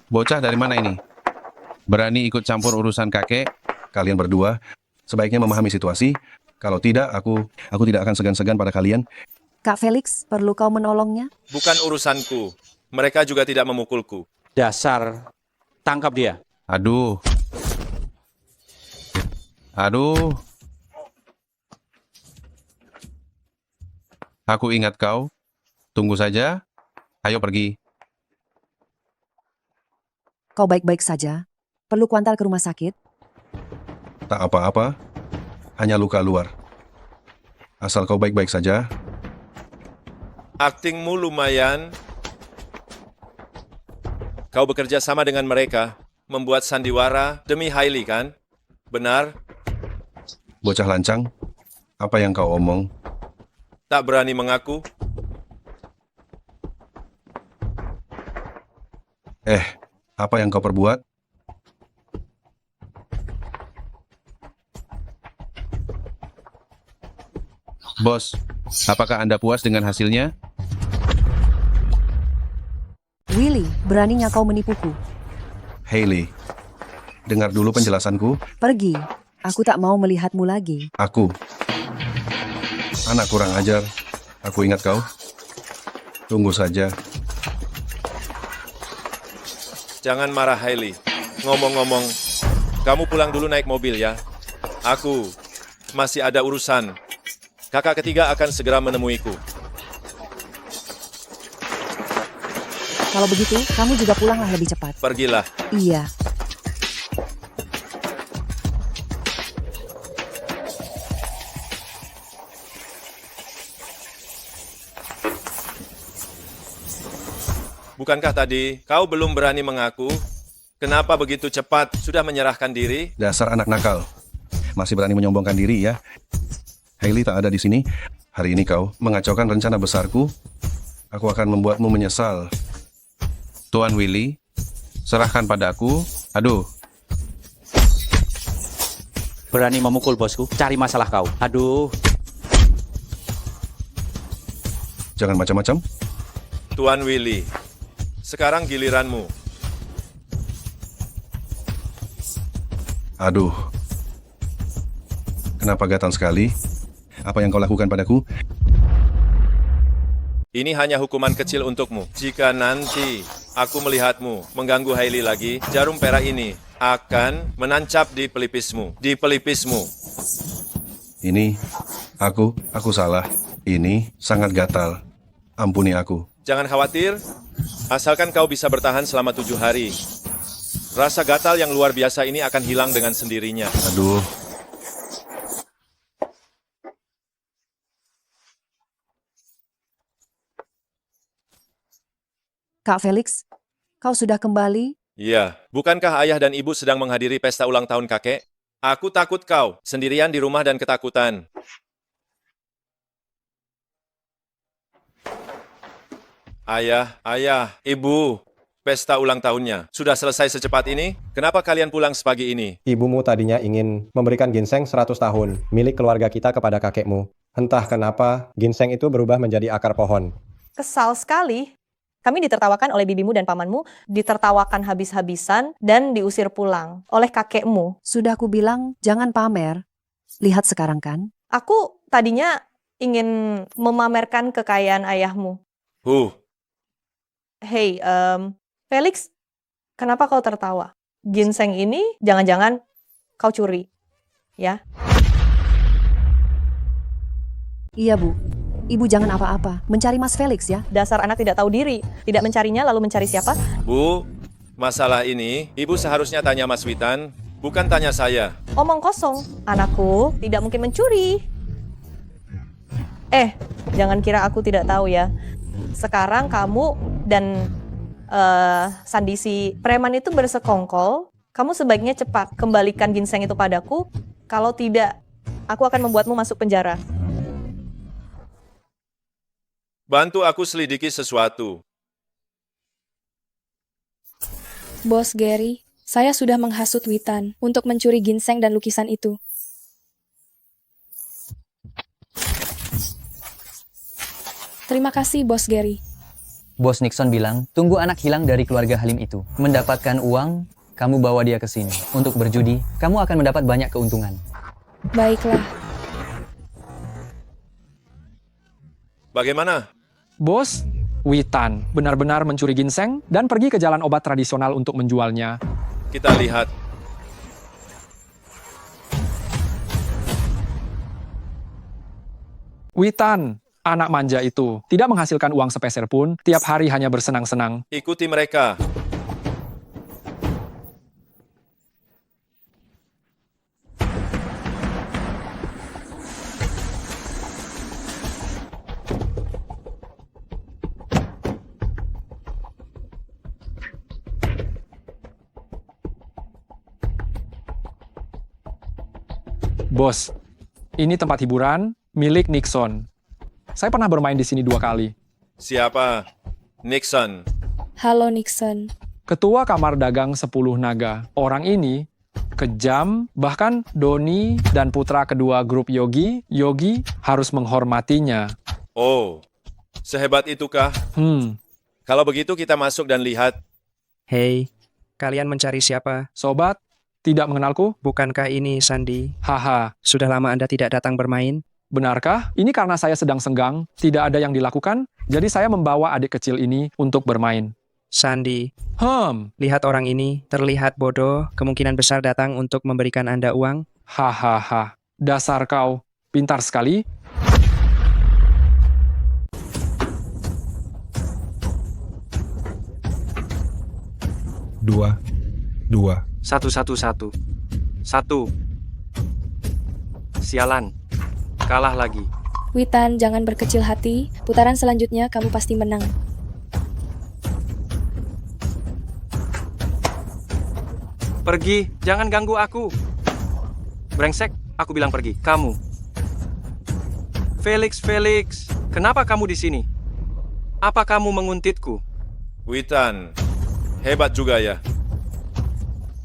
Bocah dari mana ini? Berani ikut campur urusan kakek? Kalian berdua sebaiknya memahami situasi. Kalau tidak, aku tidak akan segan-segan pada kalian. Kak Felix, perlu kau menolongnya? Bukan urusanku. Mereka juga tidak memukulku. Dasar, tangkap dia. Aduh. Aku ingat kau. Tunggu saja. Ayo pergi. Kau baik-baik saja? Perlu kuantar ke rumah sakit? Tak apa-apa. Hanya luka luar. Asal kau baik-baik saja. Aktingmu lumayan. Kau bekerja sama dengan mereka, membuat sandiwara demi Hailey, kan? Benar? Bocah lancang, apa yang kau omong? Tak berani mengaku? Apa yang kau perbuat? Bos, apakah Anda puas dengan hasilnya? Willy, beraninya kau menipuku. Hailey, dengar dulu penjelasanku. Pergi, aku tak mau melihatmu lagi. Aku, anak kurang ajar. Aku ingat kau. Tunggu saja. Jangan marah, Hailey. Ngomong-ngomong, kamu pulang dulu naik mobil ya. Aku masih ada urusan. Kakak ketiga akan segera menemuiku. Kalau begitu, kamu juga pulanglah lebih cepat. Pergilah. Iya. Bukankah tadi kau belum berani mengaku? Kenapa begitu cepat sudah menyerahkan diri? Dasar anak nakal. Masih berani menyombongkan diri ya. Hailey tak ada di sini. Hari ini kau mengacaukan rencana besarku. Aku akan membuatmu menyesal. Tuan Willy, serahkan padaku. Aduh. Berani memukul bosku, cari masalah kau. Aduh. Jangan macam-macam. Tuan Willy, sekarang giliranmu. Aduh. Kenapa gatan sekali? Apa yang kau lakukan padaku? Ini hanya hukuman kecil untukmu. Jika nanti aku melihatmu mengganggu Hailey lagi, jarum perak ini akan menancap di pelipismu. Di pelipismu. Ini, aku salah. Ini sangat gatal. Ampuni aku. Jangan khawatir, asalkan kau bisa bertahan selama 7 hari. Rasa gatal yang luar biasa ini akan hilang dengan sendirinya. Aduh. Kak Felix, kau sudah kembali? Iya, bukankah ayah dan ibu sedang menghadiri pesta ulang tahun kakek? Aku takut kau sendirian di rumah dan ketakutan. Ayah, ibu, pesta ulang tahunnya sudah selesai secepat ini? Kenapa kalian pulang sepagi ini? Ibumu tadinya ingin memberikan ginseng 100 tahun, milik keluarga kita kepada kakekmu. Entah kenapa, ginseng itu berubah menjadi akar pohon. Kesal sekali. Kami ditertawakan oleh bibimu dan pamanmu, ditertawakan habis-habisan, dan diusir pulang oleh kakekmu. Sudah aku bilang, jangan pamer. Lihat sekarang kan? Aku tadinya ingin memamerkan kekayaan ayahmu. Hey, Felix, kenapa kau tertawa? Ginseng ini jangan-jangan kau curi, ya? Iya, Bu. Ibu jangan apa-apa, mencari Mas Felix ya. Dasar anak tidak tahu diri, tidak mencarinya lalu mencari siapa? Bu, masalah ini ibu seharusnya tanya Mas Witan, bukan tanya saya. Omong kosong, anakku tidak mungkin mencuri. Jangan kira aku tidak tahu ya. Sekarang kamu dan Sandi si preman itu bersekongkol. Kamu sebaiknya cepat kembalikan ginseng itu padaku. Kalau tidak, aku akan membuatmu masuk penjara. Bantu aku selidiki sesuatu. Bos Gary, saya sudah menghasut Witan untuk mencuri ginseng dan lukisan itu. Terima kasih, Bos Gary. Bos Nixon bilang, tunggu anak hilang dari keluarga Halim itu. Mendapatkan uang, kamu bawa dia ke sini. Untuk berjudi, kamu akan mendapat banyak keuntungan. Baiklah. Bagaimana? Bos, Witan benar-benar mencuri ginseng dan pergi ke jalan obat tradisional untuk menjualnya. Kita lihat. Witan, anak manja itu, tidak menghasilkan uang sepeser pun, tiap hari hanya bersenang-senang. Ikuti mereka. Bos, ini tempat hiburan milik Nixon. Saya pernah bermain di sini 2 kali. Siapa? Nixon. Halo Nixon. Ketua Kamar Dagang 10 Naga. Orang ini kejam, bahkan Doni dan putra kedua grup Yogi harus menghormatinya. Oh, sehebat itukah? Kalau begitu kita masuk dan lihat. Hei, kalian mencari siapa? Sobat, tidak mengenalku? Bukankah ini Sandy? Haha. Sudah lama Anda tidak datang bermain? Benarkah? Ini karena saya sedang senggang, tidak ada yang dilakukan, jadi saya membawa adik kecil ini untuk bermain. Sandy, lihat orang ini, terlihat bodoh, kemungkinan besar datang untuk memberikan Anda uang. Hahaha, dasar kau, pintar sekali. Dua. 1-1-1. 1. Sialan. Kalah lagi. Witan, jangan berkecil hati. Putaran selanjutnya kamu pasti menang. Pergi, jangan ganggu aku. Brengsek, aku bilang pergi. Kamu. Felix, kenapa kamu di sini? Apa kamu menguntitku? Witan, hebat juga ya.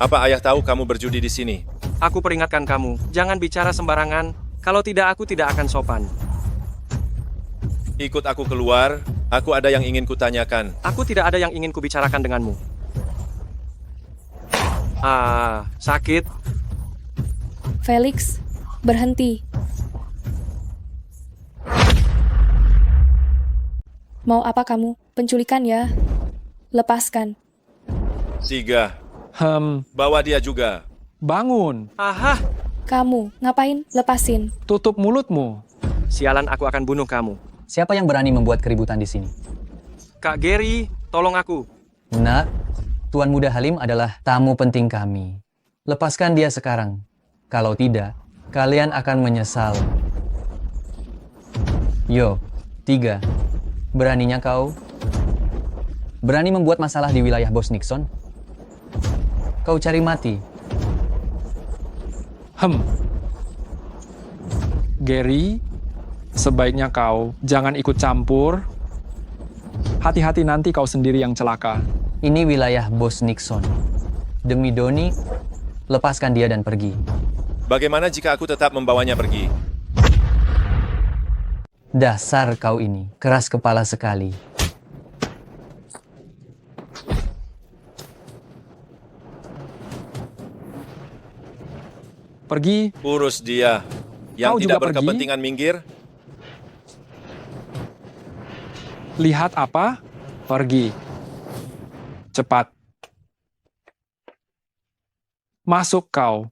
Apa ayah tahu kamu berjudi di sini? Aku peringatkan kamu, jangan bicara sembarangan. Kalau tidak, aku tidak akan sopan. Ikut aku keluar, aku ada yang ingin kutanyakan. Aku tidak ada yang ingin kubicarakan denganmu. Sakit. Felix, berhenti. Mau apa kamu? Penculikan ya? Lepaskan. 3. Bawa dia juga. Bangun. Aha. Kamu, ngapain? Lepasin. Tutup mulutmu. Sialan, aku akan bunuh kamu. Siapa yang berani membuat keributan di sini? Kak Gary, tolong aku. Nak, Tuan Muda Halim adalah tamu penting kami. Lepaskan dia sekarang. Kalau tidak, kalian akan menyesal. Yo, 3. Beraninya kau? Berani membuat masalah di wilayah Bos Nixon? Kau cari mati. Gary, sebaiknya kau jangan ikut campur. Hati-hati nanti kau sendiri yang celaka. Ini wilayah Bos Nixon. Demi Doni, lepaskan dia dan pergi. Bagaimana jika aku tetap membawanya pergi? Dasar kau ini, keras kepala sekali. Pergi. Urus dia. Yang Kau tidak juga berkepentingan minggir. Lihat apa? Pergi. Cepat. Masuk kau.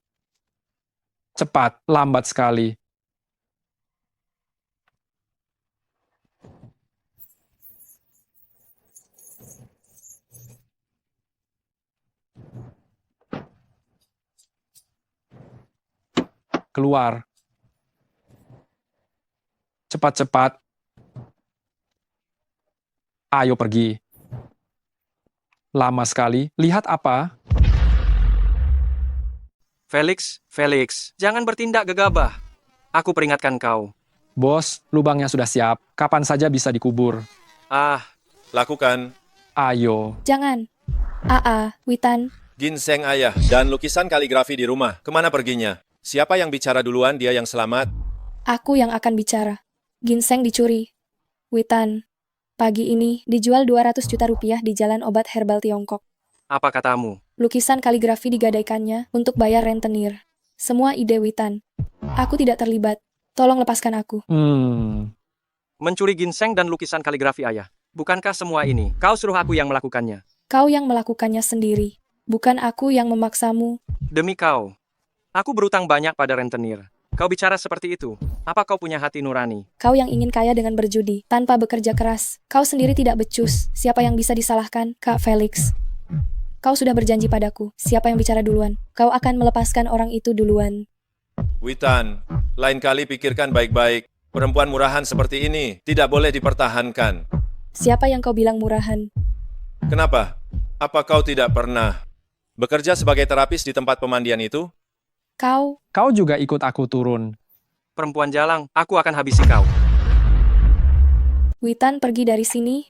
Cepat, lambat sekali. Keluar. Cepat-cepat. Ayo pergi. Lama sekali. Lihat apa? Felix, jangan bertindak gegabah. Aku peringatkan kau. Bos, lubangnya sudah siap. Kapan saja bisa dikubur. Lakukan. Ayo. Jangan. Witan. Ginseng ayah dan lukisan kaligrafi di rumah. Kemana perginya? Siapa yang bicara duluan, dia yang selamat? Aku yang akan bicara. Ginseng dicuri. Witan. Pagi ini dijual 200 juta rupiah di Jalan Obat Herbal Tiongkok. Apa katamu? Lukisan kaligrafi digadaikannya untuk bayar rentenir. Semua ide Witan. Aku tidak terlibat. Tolong lepaskan aku. Mencuri ginseng dan lukisan kaligrafi ayah. Bukankah semua ini kau suruh aku yang melakukannya? Kau yang melakukannya sendiri. Bukan aku yang memaksamu. Demi kau. Aku berutang banyak pada rentenir. Kau bicara seperti itu. Apa kau punya hati nurani? Kau yang ingin kaya dengan berjudi, tanpa bekerja keras. Kau sendiri tidak becus. Siapa yang bisa disalahkan? Kak Felix. Kau sudah berjanji padaku. Siapa yang bicara duluan? Kau akan melepaskan orang itu duluan. Witan, lain kali pikirkan baik-baik. Perempuan murahan seperti ini tidak boleh dipertahankan. Siapa yang kau bilang murahan? Kenapa? Apa kau tidak pernah bekerja sebagai terapis di tempat pemandian itu? Kau juga ikut aku turun. Perempuan jalang, aku akan habisi kau. Witan, pergi dari sini.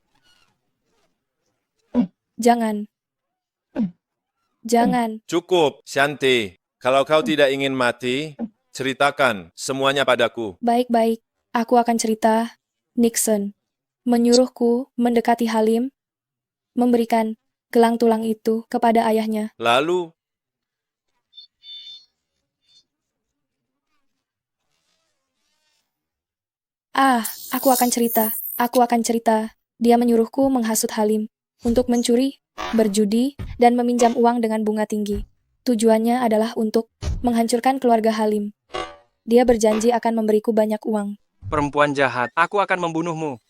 Jangan. Jangan. Cukup, Shanti. Kalau kau tidak ingin mati, ceritakan semuanya padaku. Baik-baik. Aku akan cerita. Nixon menyuruhku mendekati Halim, memberikan gelang tulang itu kepada ayahnya. Lalu, Aku akan cerita. Aku akan cerita. Dia menyuruhku menghasut Halim untuk mencuri, berjudi, dan meminjam uang dengan bunga tinggi. Tujuannya adalah untuk menghancurkan keluarga Halim. Dia berjanji akan memberiku banyak uang. Perempuan jahat, aku akan membunuhmu.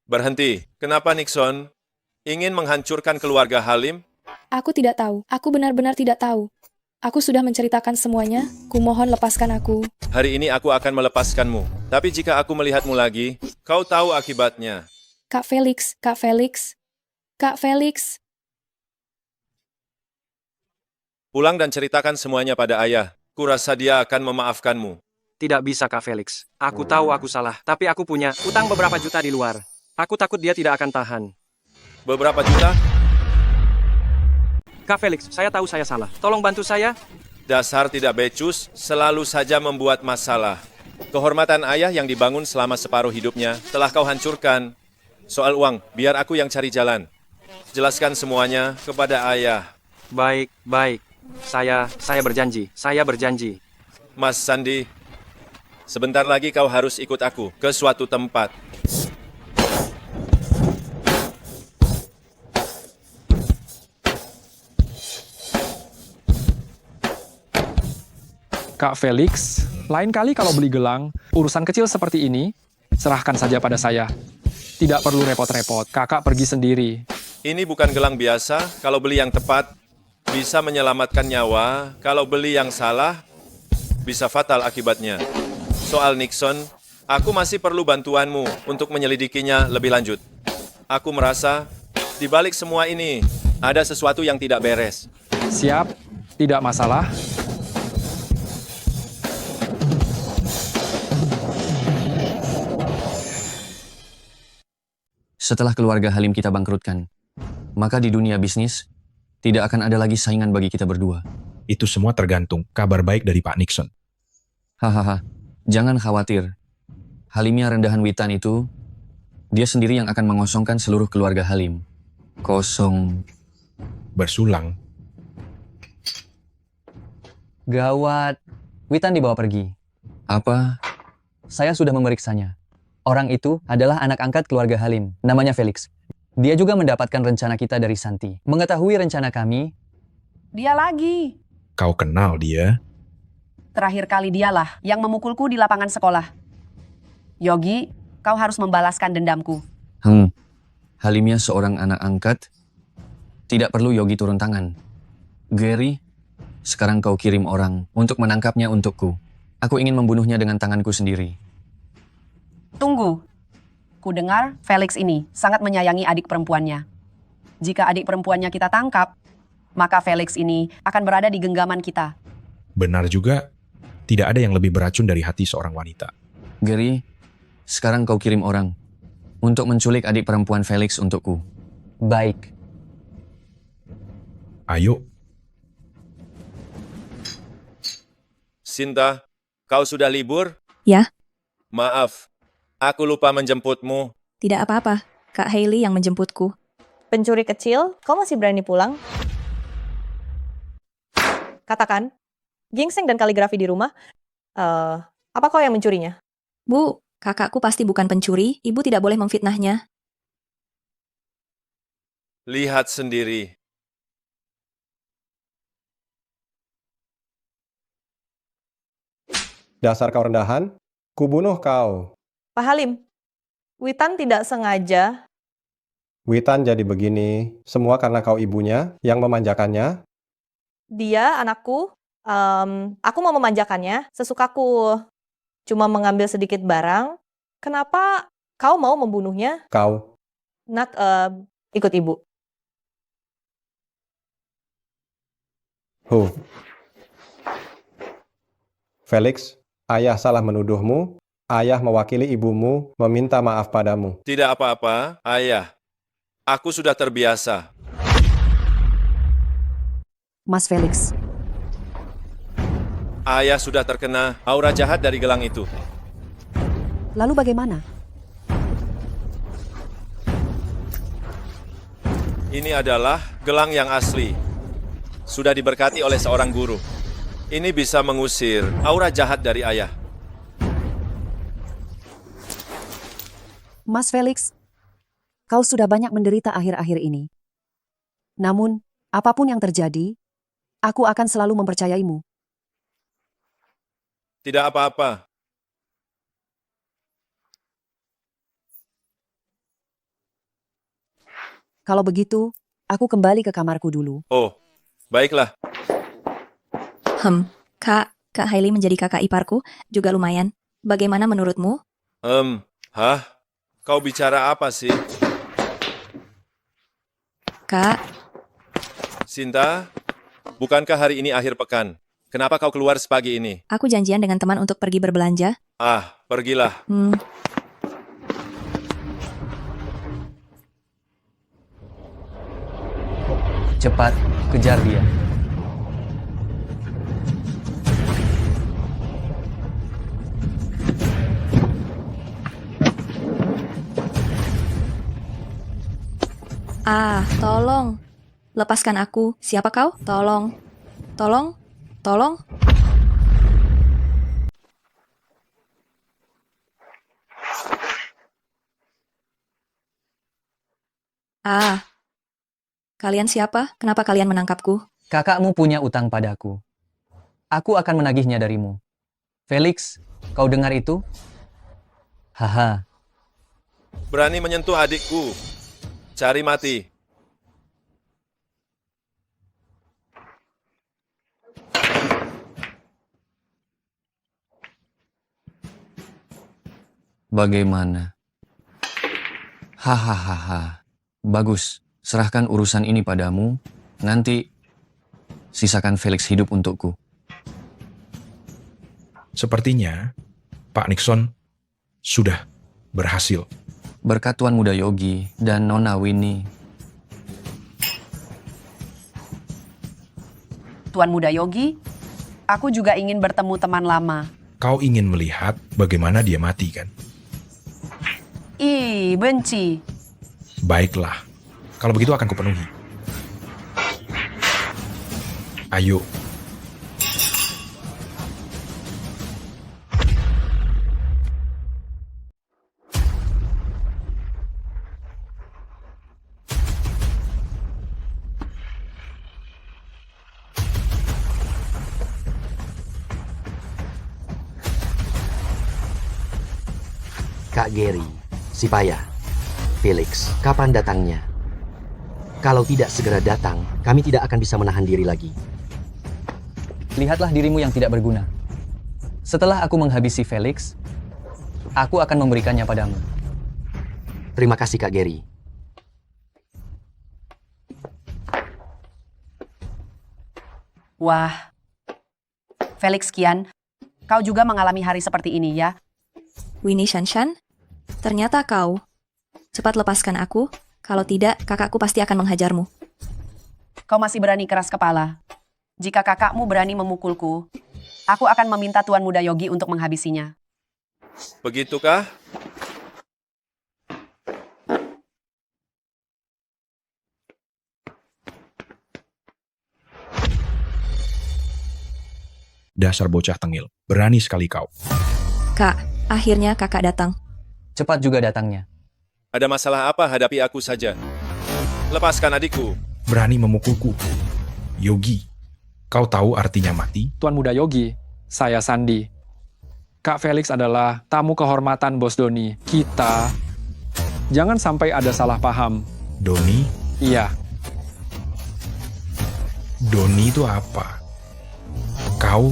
berhenti. Kenapa Nixon ingin menghancurkan keluarga Halim? Aku tidak tahu. Aku benar-benar tidak tahu. Aku sudah menceritakan semuanya. Kumohon lepaskan aku. Hari ini aku akan melepaskanmu. Tapi jika aku melihatmu lagi, kau tahu akibatnya. Kak Felix, Kak Felix, Kak Felix. Pulang dan ceritakan semuanya pada ayah. Kurasa dia akan memaafkanmu. Tidak bisa, Kak Felix. Aku tahu aku salah, tapi aku punya utang beberapa juta di luar. Aku takut dia tidak akan tahan. Beberapa juta? Kak Felix, saya tahu saya salah. Tolong bantu saya. Dasar tidak becus, selalu saja membuat masalah. Kehormatan ayah yang dibangun selama separuh hidupnya telah kau hancurkan. Soal uang, biar aku yang cari jalan. Jelaskan semuanya kepada ayah. Baik, baik. Saya berjanji. Saya berjanji. Mas Sandi, sebentar lagi kau harus ikut aku ke suatu tempat. Kak Felix, lain kali kalau beli gelang, urusan kecil seperti ini, serahkan saja pada saya. Tidak perlu repot-repot, kakak pergi sendiri. Ini bukan gelang biasa, kalau beli yang tepat, bisa menyelamatkan nyawa. Kalau beli yang salah, bisa fatal akibatnya. Soal Nixon, aku masih perlu bantuanmu untuk menyelidikinya lebih lanjut. Aku merasa, di balik semua ini, ada sesuatu yang tidak beres. Siap, tidak masalah. Setelah keluarga Halim kita bangkrutkan, maka di dunia bisnis, tidak akan ada lagi saingan bagi kita berdua. Itu semua tergantung kabar baik dari Pak Nixon. Hahaha, jangan khawatir. Halimnya rendahan Witan itu, dia sendiri yang akan mengosongkan seluruh keluarga Halim. Kosong. Bersulang. Gawat. Witan dibawa pergi. Apa? Saya sudah memeriksanya. Orang itu adalah anak angkat keluarga Halim, namanya Felix. Dia juga mendapatkan rencana kita dari Santi. Mengetahui rencana kami. Dia lagi. Kau kenal dia? Terakhir kali dialah yang memukulku di lapangan sekolah. Yogi, kau harus membalaskan dendamku. Halimnya seorang anak angkat. Tidak perlu Yogi turun tangan. Gary, sekarang kau kirim orang untuk menangkapnya untukku. Aku ingin membunuhnya dengan tanganku sendiri. Tunggu. Ku dengar Felix ini sangat menyayangi adik perempuannya. Jika adik perempuannya kita tangkap, maka Felix ini akan berada di genggaman kita. Benar juga, tidak ada yang lebih beracun dari hati seorang wanita. Gary, sekarang kau kirim orang untuk menculik adik perempuan Felix untukku. Baik. Ayo. Sinta, kau sudah libur? Ya. Maaf, aku lupa menjemputmu. Tidak apa-apa. Kak Hailey yang menjemputku. Pencuri kecil, kau masih berani pulang? Katakan, gingseng dan kaligrafi di rumah, apa kau yang mencurinya? Bu, kakakku pasti bukan pencuri. Ibu tidak boleh memfitnahnya. Lihat sendiri. Dasar kau rendahan, kubunuh kau. Pak Halim, Witan tidak sengaja. Witan jadi begini, semua karena kau ibunya yang memanjakannya. Dia, anakku, aku mau memanjakannya, sesukaku cuma mengambil sedikit barang. Kenapa kau mau membunuhnya? Kau. Nak, ikut ibu. Felix, ayah salah menuduhmu. Ayah mewakili ibumu meminta maaf padamu. Tidak apa-apa, ayah. Aku sudah terbiasa. Mas Felix, Ayah sudah terkena aura jahat dari gelang itu. lalu bagaimana? Ini adalah gelang yang asli. Sudah diberkati oleh seorang guru. Ini bisa mengusir aura jahat dari ayah. Mas Felix, kau sudah banyak menderita akhir-akhir ini. Namun, apapun yang terjadi, aku akan selalu mempercayaimu. Tidak apa-apa. Kalau begitu, aku kembali ke kamarku dulu. Oh, baiklah. Kak Hailey menjadi kakak iparku juga lumayan. Bagaimana menurutmu? Kau bicara apa sih? Kak, Sinta, bukankah hari ini akhir pekan? Kenapa kau keluar sepagi ini? aku janjian dengan teman untuk pergi berbelanja. Pergilah. Cepat, kejar dia. Tolong. Lepaskan aku. Siapa kau? Tolong. Tolong. Tolong. Kalian siapa? Kenapa kalian menangkapku? Kakakmu punya utang padaku. Aku akan menagihnya darimu. Felix, kau dengar itu? Haha. Berani menyentuh adikku. Cari mati. Bagaimana? Hahaha. Bagus. Serahkan urusan ini padamu. Nanti sisakan Felix hidup untukku. Sepertinya Pak Nixon sudah berhasil. Berkat Tuan Muda Yogi dan Nona Winnie. Tuan Muda Yogi, aku juga ingin bertemu teman lama. Kau ingin melihat bagaimana dia mati, kan? Benci. Baiklah. Kalau begitu akan kupenuhi. Ayo. Kak Gary, si payah. Felix, kapan datangnya? Kalau tidak segera datang, kami tidak akan bisa menahan diri lagi. Lihatlah dirimu yang tidak berguna. Setelah aku menghabisi Felix, aku akan memberikannya padamu. Terima kasih, Kak Gary. Wah, Felix Kian, kau juga mengalami hari seperti ini ya? Winnie Shanshan, ternyata kau. Cepat lepaskan aku. Kalau tidak, kakakku pasti akan menghajarmu. Kau masih berani keras kepala. Jika kakakmu berani memukulku, aku akan meminta Tuan Muda Yogi untuk menghabisinya. Begitukah? Dasar bocah tengil. Berani sekali kau. Kak, akhirnya kakak datang. Cepat juga datangnya. Ada masalah apa, hadapi aku saja. Lepaskan adikku. Berani memukulku. Yogi, kau tahu artinya mati? Tuan Muda Yogi, saya Sandi. Kak Felix adalah tamu kehormatan Bos Doni. Kita... Jangan sampai ada salah paham. Doni? Iya. Doni itu apa? Kau,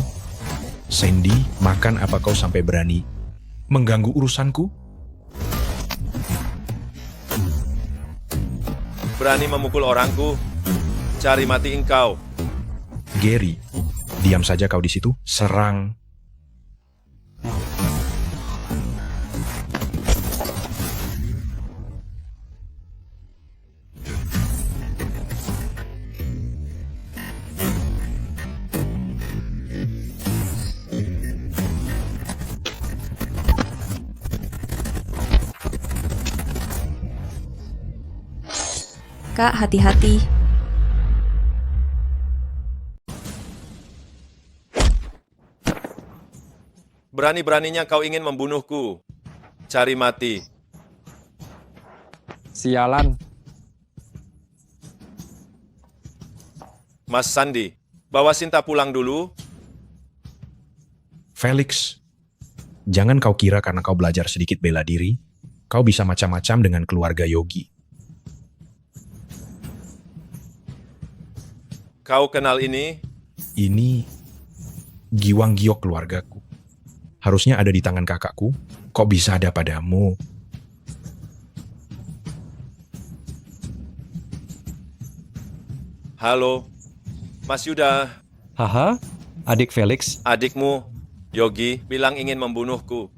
Sandy, makan apa kau sampai berani mengganggu urusanku? Berani memukul orangku? Cari mati engkau. Gary, diam saja kau di situ. Serang. Kak, hati-hati. Berani-beraninya kau ingin membunuhku. Cari mati. Sialan. Mas Sandi, bawa Sinta pulang dulu. Felix, jangan kau kira karena kau belajar sedikit bela diri, kau bisa macam-macam dengan keluarga Yogi. Kau kenal ini? Ini giwang giok keluargaku. Harusnya ada di tangan kakakku. Kok bisa ada padamu? Halo, Mas Yuda. Haha, adik Felix. Adikmu, Yogi, bilang ingin membunuhku.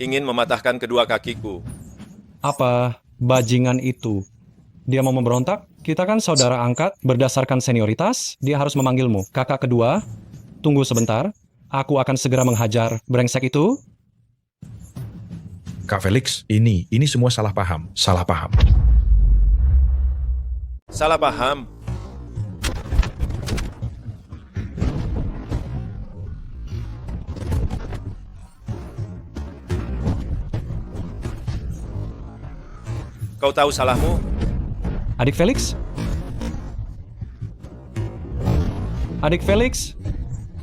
Ingin mematahkan kedua kakiku. Apa bajingan itu? Dia mau memberontak? Kita kan saudara angkat, berdasarkan senioritas, dia harus memanggilmu. Kakak kedua, tunggu sebentar, aku akan segera menghajar brengsek itu. Kak Felix, ini semua salah paham. Salah paham. Salah paham? Kau tahu salahmu? Adik Felix? Adik Felix,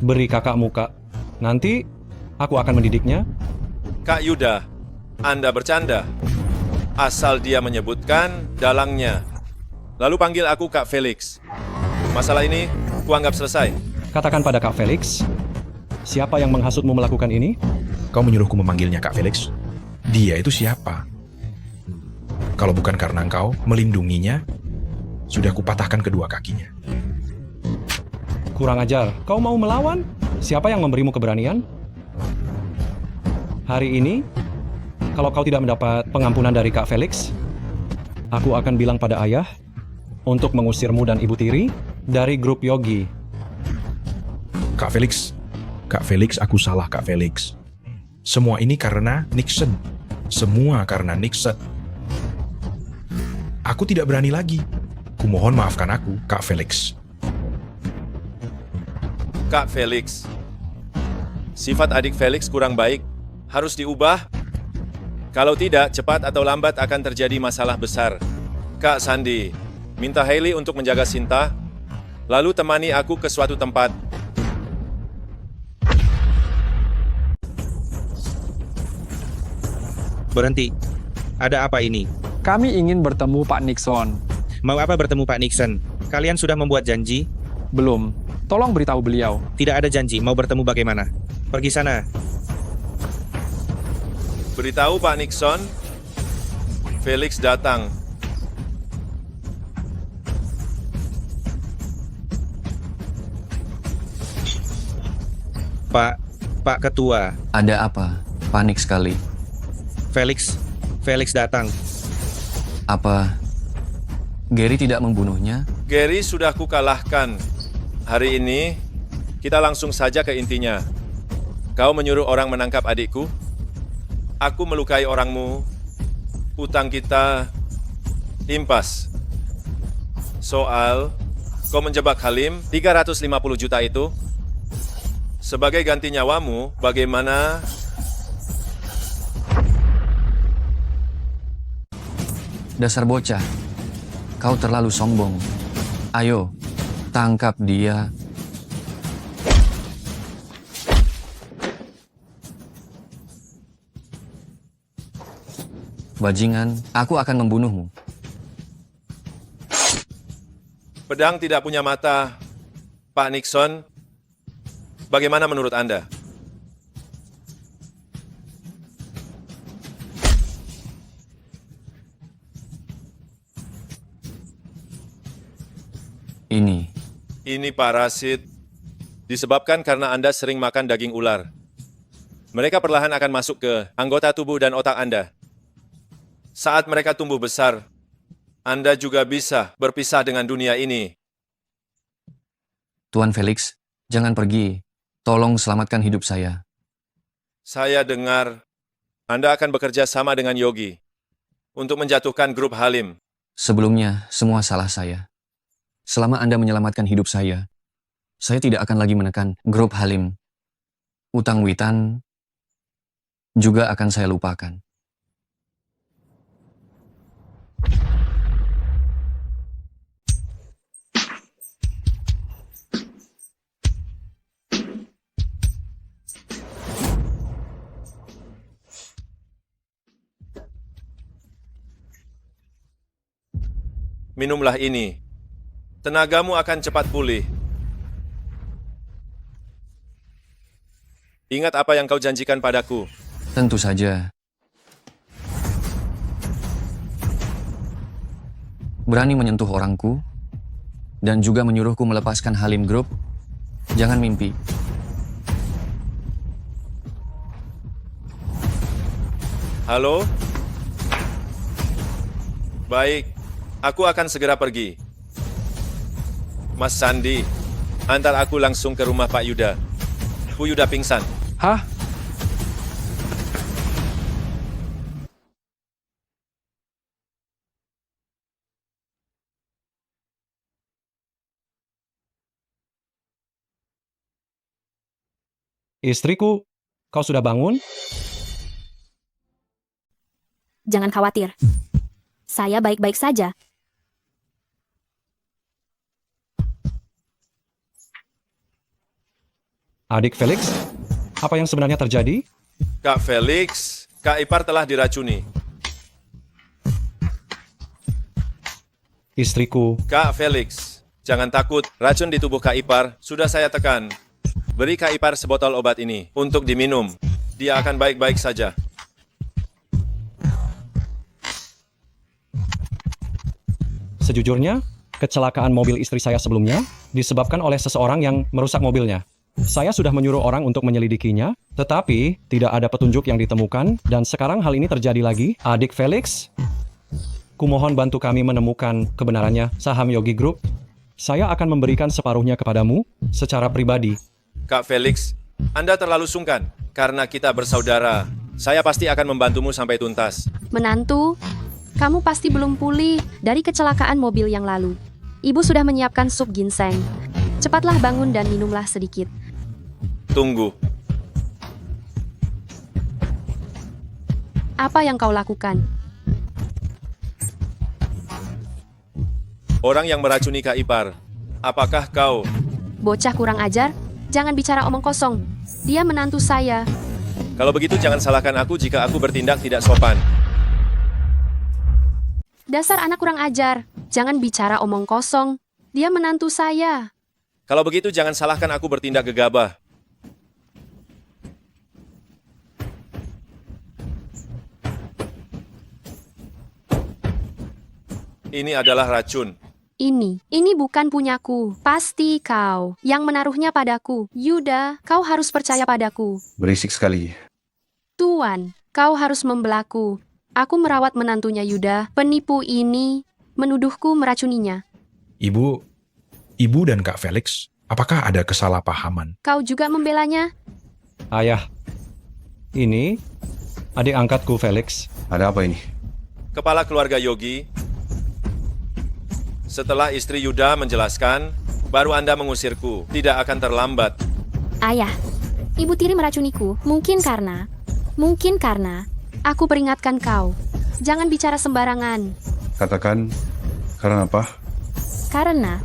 beri kakak muka. Nanti aku akan mendidiknya. Kak Yuda, Anda bercanda. Asal dia menyebutkan dalangnya. Lalu panggil aku Kak Felix. Masalah ini kuanggap selesai. Katakan pada Kak Felix, siapa yang menghasutmu melakukan ini? Kau menyuruhku memanggilnya Kak Felix? Dia itu siapa? Kalau bukan karena engkau melindunginya, sudah kupatahkan kedua kakinya. Kurang ajar, kau mau melawan? Siapa yang memberimu keberanian? Hari ini, kalau kau tidak mendapat pengampunan dari Kak Felix, aku akan bilang pada ayah untuk mengusirmu dan Ibu Tiri dari grup Yogi. Kak Felix, aku salah Kak Felix. Semua ini karena Nixon. Semua karena Nixon. Aku tidak berani lagi. Kumohon maafkan aku, Kak Felix. Kak Felix, sifat adik Felix kurang baik. Harus diubah. Kalau tidak, cepat atau lambat akan terjadi masalah besar. Kak Sandi, minta Hailey untuk menjaga Sinta, lalu temani aku ke suatu tempat. Berhenti. Ada apa ini? Kami ingin bertemu Pak Nixon. Mau apa bertemu Pak Nixon? Kalian sudah membuat janji? Belum. Tolong beritahu beliau. Tidak ada janji. Mau bertemu bagaimana? Pergi sana. Beritahu Pak Nixon, Felix datang. Pak Ketua. Ada apa? Panik sekali. Felix datang. Apa Gary tidak membunuhnya? Gary sudah kukalahkan. Hari ini, kita langsung saja ke intinya. Kau menyuruh orang menangkap adikku? Aku melukai orangmu. Utang kita impas. Soal, kau menjebak Halim 350 juta itu. Sebagai ganti nyawamu, bagaimana? Dasar bocah, kau terlalu sombong. Ayo, tangkap dia. Bajingan, aku akan membunuhmu. Pedang tidak punya mata. Pak Nixon, bagaimana menurut Anda? Ini parasit disebabkan karena Anda sering makan daging ular. Mereka perlahan akan masuk ke anggota tubuh dan otak Anda. Saat mereka tumbuh besar, Anda juga bisa berpisah dengan dunia ini. Tuan Felix, jangan pergi. Tolong selamatkan hidup saya. Saya dengar Anda akan bekerja sama dengan Yogi untuk menjatuhkan grup Halim. Sebelumnya, semua salah saya. Selama Anda menyelamatkan hidup saya tidak akan lagi menekan grup Halim. Utang Witan juga akan saya lupakan. Minumlah ini. Tenagamu akan cepat pulih. Ingat apa yang kau janjikan padaku. Tentu saja. Berani menyentuh orangku, dan juga menyuruhku melepaskan Halim Group, jangan mimpi. Halo? Baik, aku akan segera pergi. Mas Sandi, antar aku langsung ke rumah Pak Yuda. Bu Yuda pingsan. Hah? Istriku, kau sudah bangun? Jangan khawatir. Saya baik-baik saja. Adik Felix, apa yang sebenarnya terjadi? Kak Felix, Kak Ipar telah diracuni. Istriku. Kak Felix, jangan takut. Racun di tubuh Kak Ipar sudah saya tekan. Beri Kak Ipar sebotol obat ini untuk diminum. Dia akan baik-baik saja. Sejujurnya, kecelakaan mobil istri saya sebelumnya disebabkan oleh seseorang yang merusak mobilnya. Saya sudah menyuruh orang untuk menyelidikinya, tetapi tidak ada petunjuk yang ditemukan, dan sekarang hal ini terjadi lagi. Adik Felix, kumohon bantu kami menemukan kebenarannya saham Yogi Group. Saya akan memberikan separuhnya kepadamu secara pribadi. Kak Felix, Anda terlalu sungkan. Karena kita bersaudara, saya pasti akan membantumu sampai tuntas. Menantu, kamu pasti belum pulih dari kecelakaan mobil yang lalu. Ibu sudah menyiapkan sup ginseng. Cepatlah bangun dan minumlah sedikit. Tunggu. Apa yang kau lakukan? Orang yang meracuni Kak Ipar. Apakah kau? Bocah kurang ajar, jangan bicara omong kosong. Dia menantu saya. Kalau begitu jangan salahkan aku jika aku bertindak tidak sopan. Dasar anak kurang ajar, jangan bicara omong kosong. Dia menantu saya. Kalau begitu jangan salahkan aku bertindak gegabah. Ini adalah racun. Ini bukan punyaku. Pasti kau yang menaruhnya padaku. Yuda, kau harus percaya padaku. Berisik sekali. Tuan, kau harus membelaku. Aku merawat menantunya Yuda. Penipu ini menuduhku meracuninya. Ibu dan Kak Felix, apakah ada kesalahpahaman? Kau juga membelanya? Ayah, ini adik angkatku Felix. Ada apa ini? Kepala keluarga Yogi. Setelah istri Yuda menjelaskan, baru Anda mengusirku. Tidak akan terlambat. Ayah, Ibu tiri meracuniku. Mungkin karena Aku peringatkan kau. Jangan bicara sembarangan. Katakan, karena apa? karena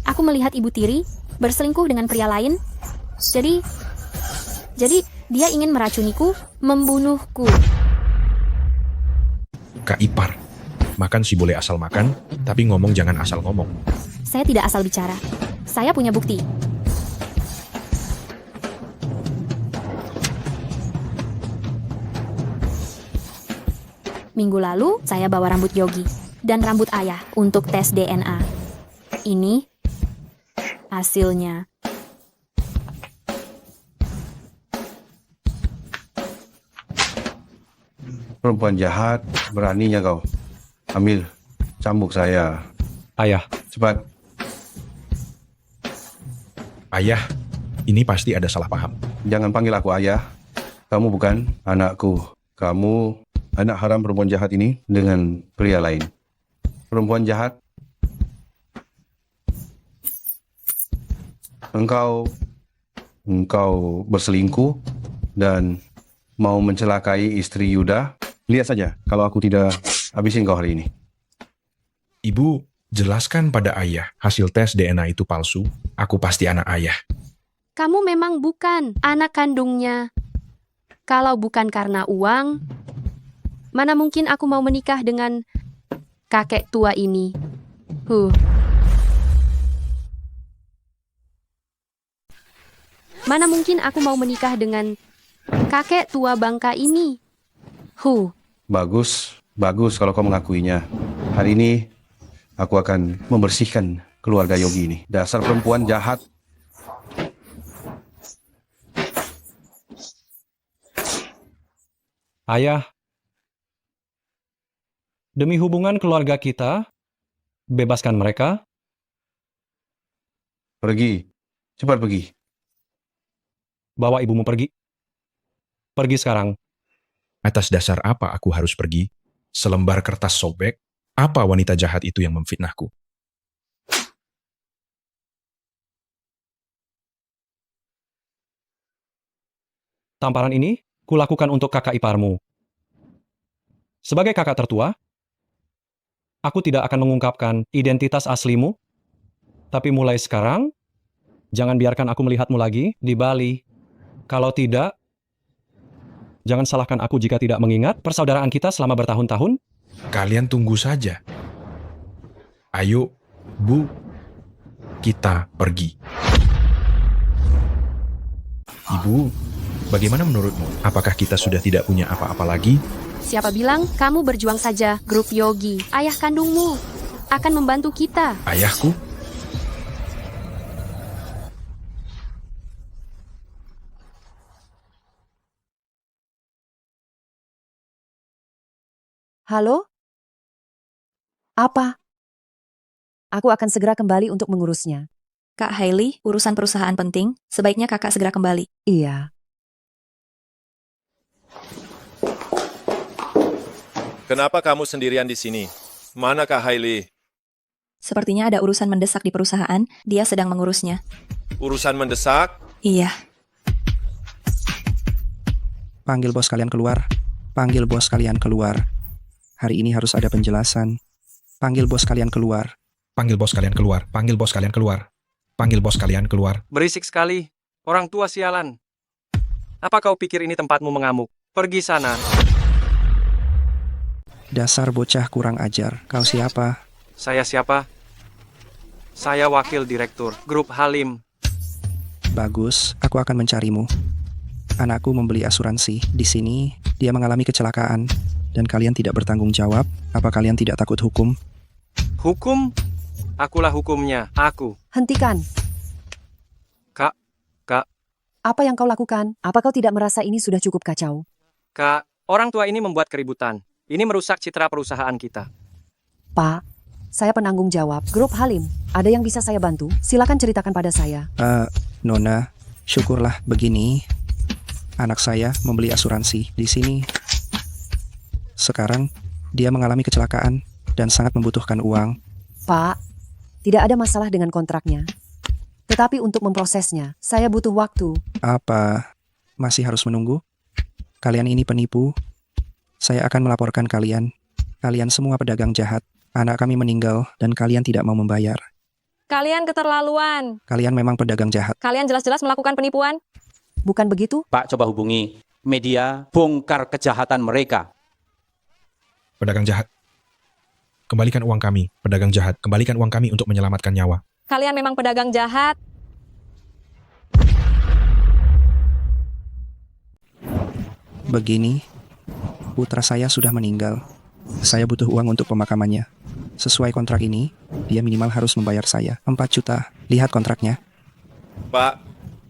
aku melihat ibu tiri berselingkuh dengan pria lain. Jadi dia ingin meracuniku, membunuhku. Kak Ipar, makan sih boleh asal makan, tapi ngomong jangan asal ngomong. Saya tidak asal bicara. Saya punya bukti. Minggu lalu, saya bawa rambut Yogi dan rambut ayah untuk tes DNA. Ini hasilnya. Perempuan jahat, beraninya kau. Ambil, cambuk saya. Ayah. Cepat. Ayah, ini pasti ada salah paham. Jangan panggil aku ayah. Kamu bukan anakku. Kamu anak haram perempuan jahat ini dengan pria lain. Perempuan jahat. Engkau berselingkuh dan mau mencelakai istri Yuda. Lihat saja kalau aku tidak habisin kau hari ini. Ibu, jelaskan pada ayah hasil tes DNA itu palsu. Aku pasti anak ayah. Kamu memang bukan anak kandungnya. Kalau bukan karena uang, mana mungkin aku mau menikah dengan kakek tua ini? Mana mungkin aku mau menikah dengan kakek tua bangka ini? Bagus kalau kau mengakuinya. Hari ini aku akan membersihkan keluarga Yogi ini. Dasar perempuan jahat. Ayah, demi hubungan keluarga kita, bebaskan mereka. Pergi, cepat pergi. Bawa ibumu pergi. Pergi sekarang. Atas dasar apa aku harus pergi? Selembar kertas sobek? Apa wanita jahat itu yang memfitnahku? Tamparan ini kulakukan untuk kakak iparmu. Sebagai kakak tertua, aku tidak akan mengungkapkan identitas aslimu, tapi mulai sekarang, jangan biarkan aku melihatmu lagi di Bali. Kalau tidak, jangan salahkan aku jika tidak mengingat persaudaraan kita selama bertahun-tahun. Kalian tunggu saja. Ayo, Bu, kita pergi. Ibu, bagaimana menurutmu? Apakah kita sudah tidak punya apa-apa lagi? Siapa bilang kamu berjuang saja? Grup Yogi, ayah kandungmu, akan membantu kita. Ayahku? Halo? Apa? Aku akan segera kembali untuk mengurusnya. Kak Hailey, urusan perusahaan penting, sebaiknya kakak segera kembali. Iya. Kenapa kamu sendirian di sini? Mana Kak Hailey? Sepertinya ada urusan mendesak di perusahaan, dia sedang mengurusnya. Urusan mendesak? Iya. Panggil bos kalian keluar. Panggil bos kalian keluar. Hari ini harus ada penjelasan. Panggil bos kalian keluar. Panggil bos kalian keluar. Panggil bos kalian keluar. Panggil bos kalian keluar. Berisik sekali. Orang tua sialan. Apa kau pikir ini tempatmu mengamuk? Pergi sana. Dasar bocah kurang ajar. Kau siapa? Saya siapa? Saya wakil direktur Grup Halim. Bagus, aku akan mencarimu. Anakku membeli asuransi. Di sini, dia mengalami kecelakaan. Dan kalian tidak bertanggung jawab. Apa kalian tidak takut hukum? Hukum? Akulah hukumnya. Aku. Hentikan. Kak. Apa yang kau lakukan? Apa kau tidak merasa ini sudah cukup kacau? Kak, orang tua ini membuat keributan. Ini merusak citra perusahaan kita. Pak, saya penanggung jawab. Grup Halim, ada yang bisa saya bantu? Silakan ceritakan pada saya. Nona, syukurlah begini. Anak saya membeli asuransi di sini. Sekarang, dia mengalami kecelakaan dan sangat membutuhkan uang. Pak, tidak ada masalah dengan kontraknya. Tetapi untuk memprosesnya, saya butuh waktu. Apa masih harus menunggu? Kalian ini penipu. Saya akan melaporkan kalian. Kalian semua pedagang jahat. Anak kami meninggal dan kalian tidak mau membayar. Kalian keterlaluan. Kalian memang pedagang jahat. Kalian jelas-jelas melakukan penipuan. Bukan begitu? Pak, coba hubungi media, bongkar kejahatan mereka. Pedagang jahat. Kembalikan uang kami, pedagang jahat. Kembalikan uang kami untuk menyelamatkan nyawa. Kalian memang pedagang jahat. Begini, putra saya sudah meninggal. Saya butuh uang untuk pemakamannya. Sesuai kontrak ini, dia minimal harus membayar saya 4 juta. Lihat kontraknya. Pak,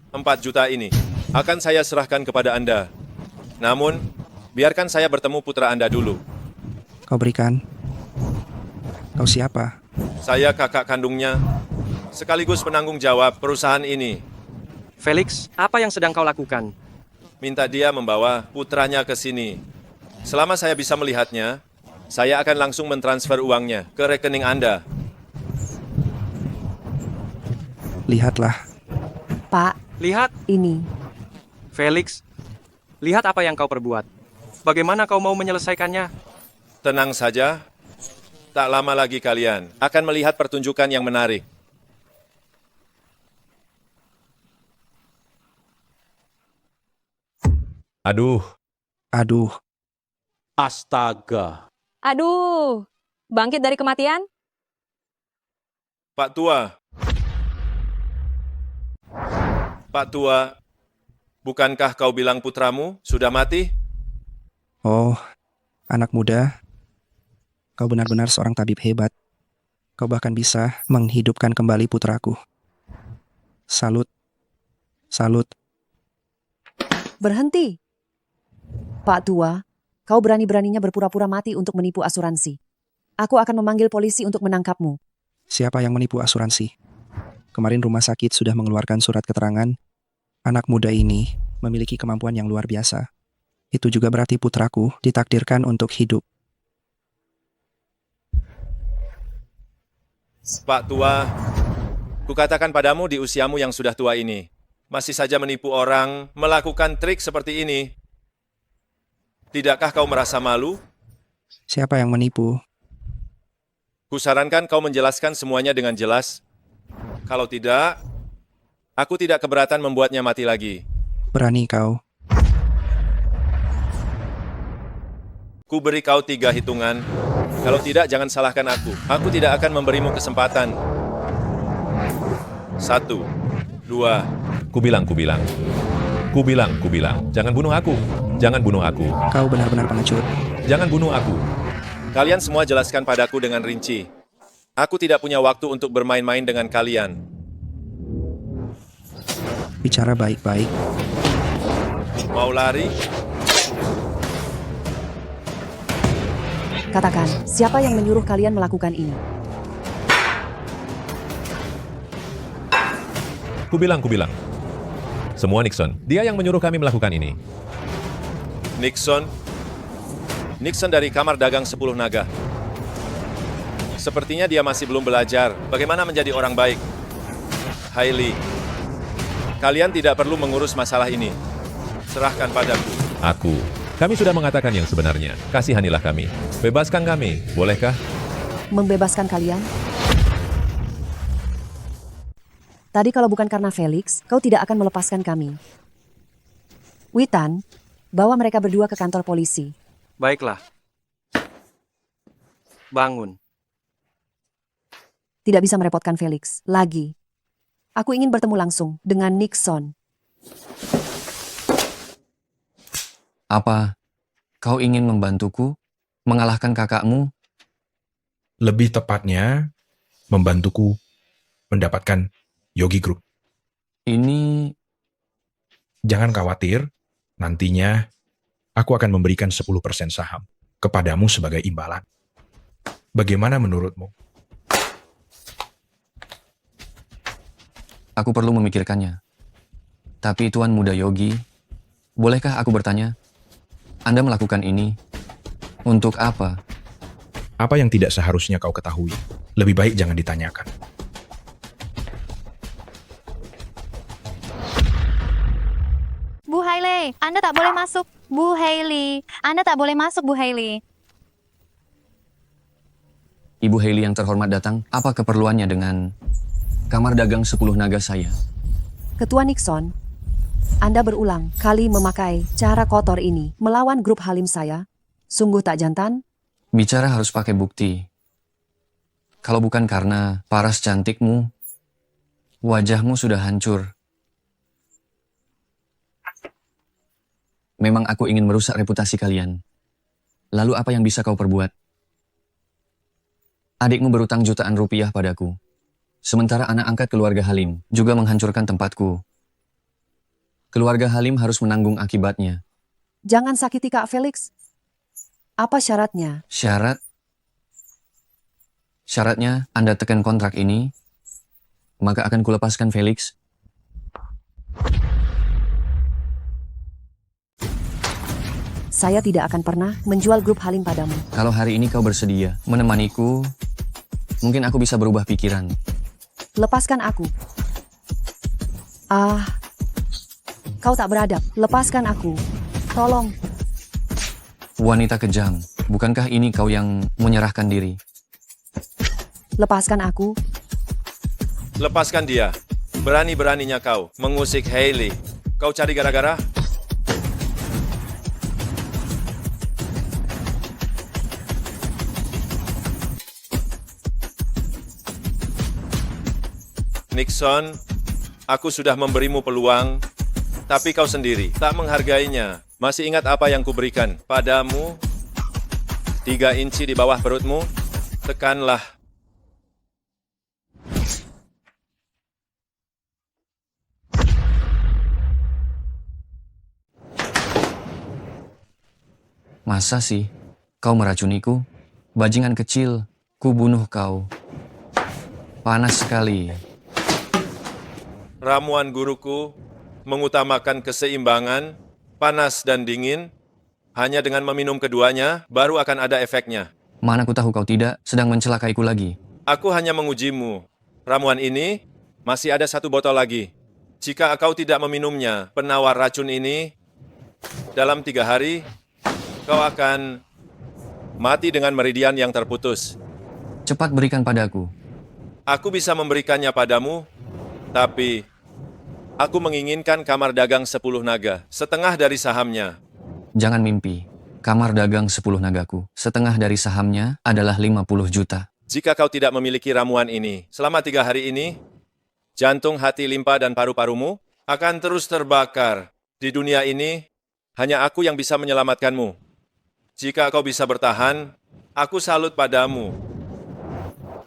4 juta ini akan saya serahkan kepada Anda. Namun, biarkan saya bertemu putra Anda dulu. Kau berikan. Kau siapa? Saya kakak kandungnya, sekaligus penanggung jawab perusahaan ini. Felix, apa yang sedang kau lakukan? Minta dia membawa putranya ke sini. Selama saya bisa melihatnya, saya akan langsung mentransfer uangnya ke rekening Anda. Lihatlah. Pak, Lihat, ini. Felix. Lihat apa yang kau perbuat. Bagaimana kau mau menyelesaikannya? Tenang saja. Tak lama lagi kalian akan melihat pertunjukan yang menarik. Aduh. Aduh. Astaga. Aduh, bangkit dari kematian? Pak Tua. Pak Tua, bukankah kau bilang putramu sudah mati? Oh, anak muda. Kau benar-benar seorang tabib hebat. Kau bahkan bisa menghidupkan kembali putraku. Salut. Salut. Berhenti. Pak Tua, kau berani-beraninya berpura-pura mati untuk menipu asuransi. Aku akan memanggil polisi untuk menangkapmu. Siapa yang menipu asuransi? Kemarin rumah sakit sudah mengeluarkan surat keterangan. Anak muda ini memiliki kemampuan yang luar biasa. Itu juga berarti putraku ditakdirkan untuk hidup. Pak Tua, kukatakan padamu di usiamu yang sudah tua ini, masih saja menipu orang, melakukan trik seperti ini. Tidakkah kau merasa malu? Siapa yang menipu? Kusarankan kau menjelaskan semuanya dengan jelas. Kalau tidak, aku tidak keberatan membuatnya mati lagi. Berani kau. Ku beri kau 3 hitungan. Kalau tidak, jangan salahkan aku. Aku tidak akan memberimu kesempatan. 1, 2. Kubilang. Jangan bunuh aku. Jangan bunuh aku. Kau benar-benar pengecut. Jangan bunuh aku. Kalian semua jelaskan padaku dengan rinci. Aku tidak punya waktu untuk bermain-main dengan kalian. Bicara baik-baik. Mau lari? Katakan, siapa yang menyuruh kalian melakukan ini? Kubilang. Semua Nixon. Dia yang menyuruh kami melakukan ini. Nixon dari kamar dagang 10 naga. Sepertinya dia masih belum belajar bagaimana menjadi orang baik. Hailey, kalian tidak perlu mengurus masalah ini. Serahkan padaku. Kami sudah mengatakan yang sebenarnya. Kasihanilah kami. Bebaskan kami. Bolehkah? Membebaskan kalian? Tadi kalau bukan karena Felix, kau tidak akan melepaskan kami. Witan, bawa mereka berdua ke kantor polisi. Baiklah. Bangun. Tidak bisa merepotkan Felix. Lagi. Aku ingin bertemu langsung dengan Nixon. Apa kau ingin membantuku mengalahkan kakakmu? Lebih tepatnya, membantuku mendapatkan Yogi Group. Ini... Jangan khawatir, nantinya aku akan memberikan 10% saham kepadamu sebagai imbalan. Bagaimana menurutmu? Aku perlu memikirkannya. Tapi Tuan Muda Yogi, bolehkah aku bertanya? Anda melakukan ini untuk apa? Apa yang tidak seharusnya kau ketahui, lebih baik jangan ditanyakan. Hei, Anda tak boleh masuk, Bu Hailey. Anda tak boleh masuk, Bu Hailey. Ibu Hailey yang terhormat datang, apa keperluannya dengan kamar dagang 10 naga saya? Ketua Nixon, Anda berulang kali memakai cara kotor ini melawan grup Halim saya. Sungguh tak jantan. Bicara harus pakai bukti. Kalau bukan karena paras cantikmu, wajahmu sudah hancur. Memang aku ingin merusak reputasi kalian. Lalu apa yang bisa kau perbuat? Adikmu berutang jutaan rupiah padaku. Sementara anak angkat keluarga Halim juga menghancurkan tempatku. Keluarga Halim harus menanggung akibatnya. Jangan sakiti Kak Felix. Apa syaratnya? Syaratnya Anda tekan kontrak ini, maka akan kulepaskan Felix. Saya tidak akan pernah menjual grup Halim padamu. Kalau hari ini kau bersedia menemaniku, mungkin aku bisa berubah pikiran. Lepaskan aku. Kau tak beradab. Lepaskan aku. Tolong. Wanita kejam, bukankah ini kau yang menyerahkan diri? Lepaskan aku. Lepaskan dia. Berani-beraninya kau mengusik Hailey. Kau cari gara-gara? Nixon, aku sudah memberimu peluang, tapi kau sendiri tak menghargainya. Masih ingat apa yang kuberikan padamu? 3 inci di bawah perutmu, tekanlah. Masa sih kau meracuniku? Bajingan kecil, ku bunuh kau. Panas sekali. Ramuan guruku mengutamakan keseimbangan, panas dan dingin. Hanya dengan meminum keduanya, baru akan ada efeknya. Mana ku tahu kau tidak sedang mencelakaiku lagi. Aku hanya mengujimu. Ramuan ini masih ada 1 botol lagi. Jika kau tidak meminumnya, penawar racun ini, dalam 3 hari, kau akan mati dengan meridian yang terputus. Cepat berikan padaku. Aku bisa memberikannya padamu, tapi aku menginginkan kamar dagang 10 naga, setengah dari sahamnya. Jangan mimpi. Kamar dagang 10 nagaku. Setengah dari sahamnya adalah 50 juta. Jika kau tidak memiliki ramuan ini, selama 3 hari ini, jantung, hati, limpa, dan paru-parumu akan terus terbakar. Di dunia ini, hanya aku yang bisa menyelamatkanmu. Jika kau bisa bertahan, aku salut padamu.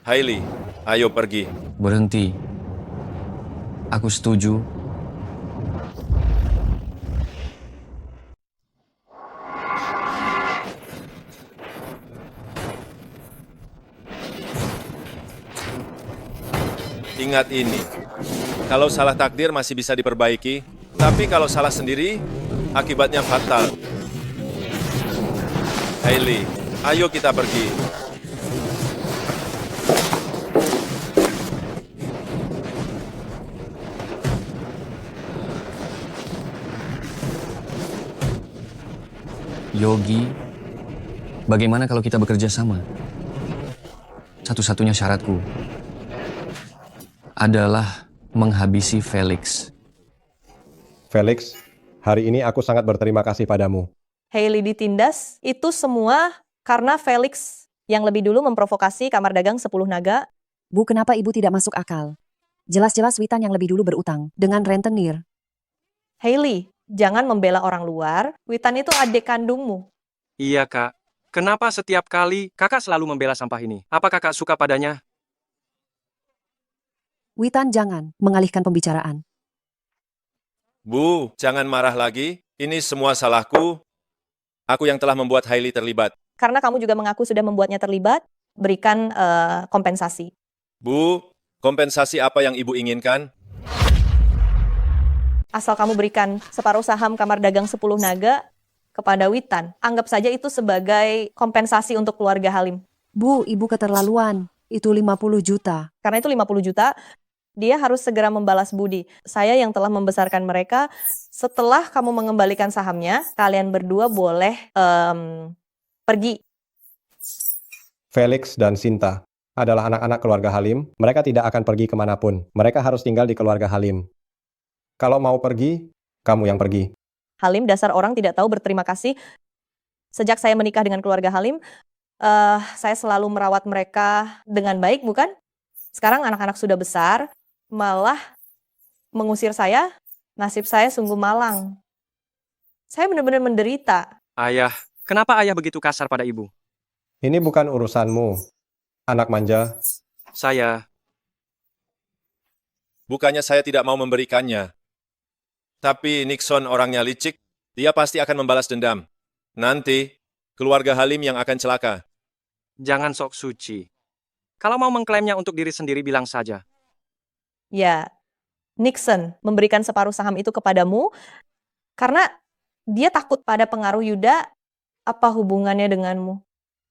Hailey, ayo pergi. Berhenti. Aku setuju. Ingat ini, kalau salah takdir masih bisa diperbaiki, tapi kalau salah sendiri, akibatnya fatal. Hailey, ayo kita pergi. Yogi, bagaimana kalau kita bekerja sama? Satu-satunya syaratku adalah menghabisi Felix. Felix, hari ini aku sangat berterima kasih padamu. Hailey ditindas, itu semua karena Felix yang lebih dulu memprovokasi kamar dagang 10 naga. Bu, kenapa ibu tidak masuk akal? Jelas-jelas Witan yang lebih dulu berutang dengan rentenir. Hailey, jangan membela orang luar. Witan itu adik kandungmu. Iya, Kak. Kenapa setiap kali kakak selalu membela sampah ini? Apa kakak suka padanya? Witan, jangan mengalihkan pembicaraan. Bu, jangan marah lagi. Ini semua salahku. Aku yang telah membuat Hailey terlibat. Karena kamu juga mengaku sudah membuatnya terlibat, berikan kompensasi. Bu, kompensasi apa yang Ibu inginkan? Asal kamu berikan separuh saham kamar dagang 10 naga kepada Witan. Anggap saja itu sebagai kompensasi untuk keluarga Halim. Bu, ibu keterlaluan. Itu 50 juta. Karena itu 50 juta, dia harus segera membalas budi. Saya yang telah membesarkan mereka. Setelah kamu mengembalikan sahamnya, kalian berdua boleh pergi. Felix dan Sinta adalah anak-anak keluarga Halim. Mereka tidak akan pergi kemanapun. Mereka harus tinggal di keluarga Halim. Kalau mau pergi, kamu yang pergi. Halim, dasar orang tidak tahu berterima kasih. Sejak saya menikah dengan keluarga Halim, saya selalu merawat mereka dengan baik, bukan? Sekarang anak-anak sudah besar, malah mengusir saya. Nasib saya sungguh malang. Saya benar-benar menderita. Ayah, kenapa ayah begitu kasar pada ibu? Ini bukan urusanmu, anak manja. Bukannya saya tidak mau memberikannya. Tapi Nixon orangnya licik, dia pasti akan membalas dendam. Nanti, keluarga Halim yang akan celaka. Jangan sok suci. Kalau mau mengklaimnya untuk diri sendiri, bilang saja. Ya, Nixon memberikan separuh saham itu kepadamu karena dia takut pada pengaruh Yuda. Apa hubungannya denganmu?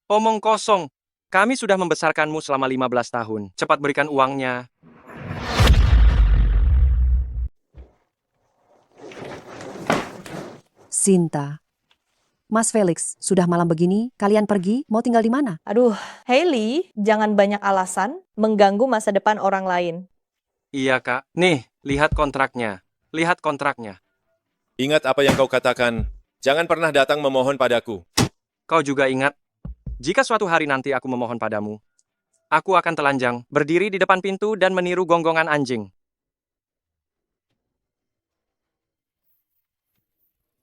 Omong kosong. Kami sudah membesarkanmu selama 15 tahun. Cepat berikan uangnya. Sinta. Mas Felix, sudah malam begini, kalian pergi, mau tinggal di mana? Aduh, Hailey, jangan banyak alasan mengganggu masa depan orang lain. Iya, Kak. Nih, lihat kontraknya. Lihat kontraknya. Ingat apa yang kau katakan. Jangan pernah datang memohon padaku. Kau juga ingat, jika suatu hari nanti aku memohon padamu, aku akan telanjang, berdiri di depan pintu dan meniru gonggongan anjing.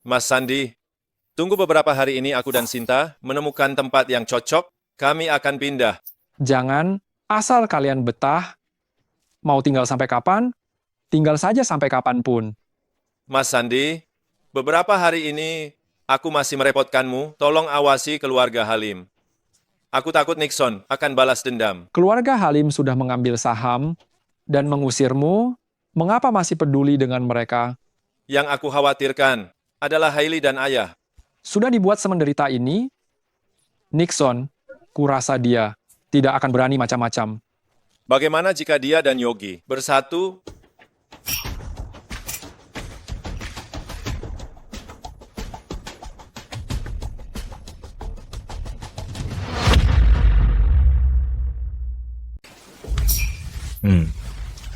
Mas Sandi, tunggu beberapa hari ini aku dan Sinta menemukan tempat yang cocok, kami akan pindah. Jangan, asal kalian betah, mau tinggal sampai kapan, tinggal saja sampai kapanpun. Mas Sandi, beberapa hari ini aku masih merepotkanmu, tolong awasi keluarga Halim. Aku takut Nixon akan balas dendam. Keluarga Halim sudah mengambil saham dan mengusirmu, mengapa masih peduli dengan mereka? Yang aku khawatirkan adalah Hailey dan ayah. Sudah dibuat semenderita ini, Nixon, kurasa dia tidak akan berani macam-macam. Bagaimana jika dia dan Yogi bersatu?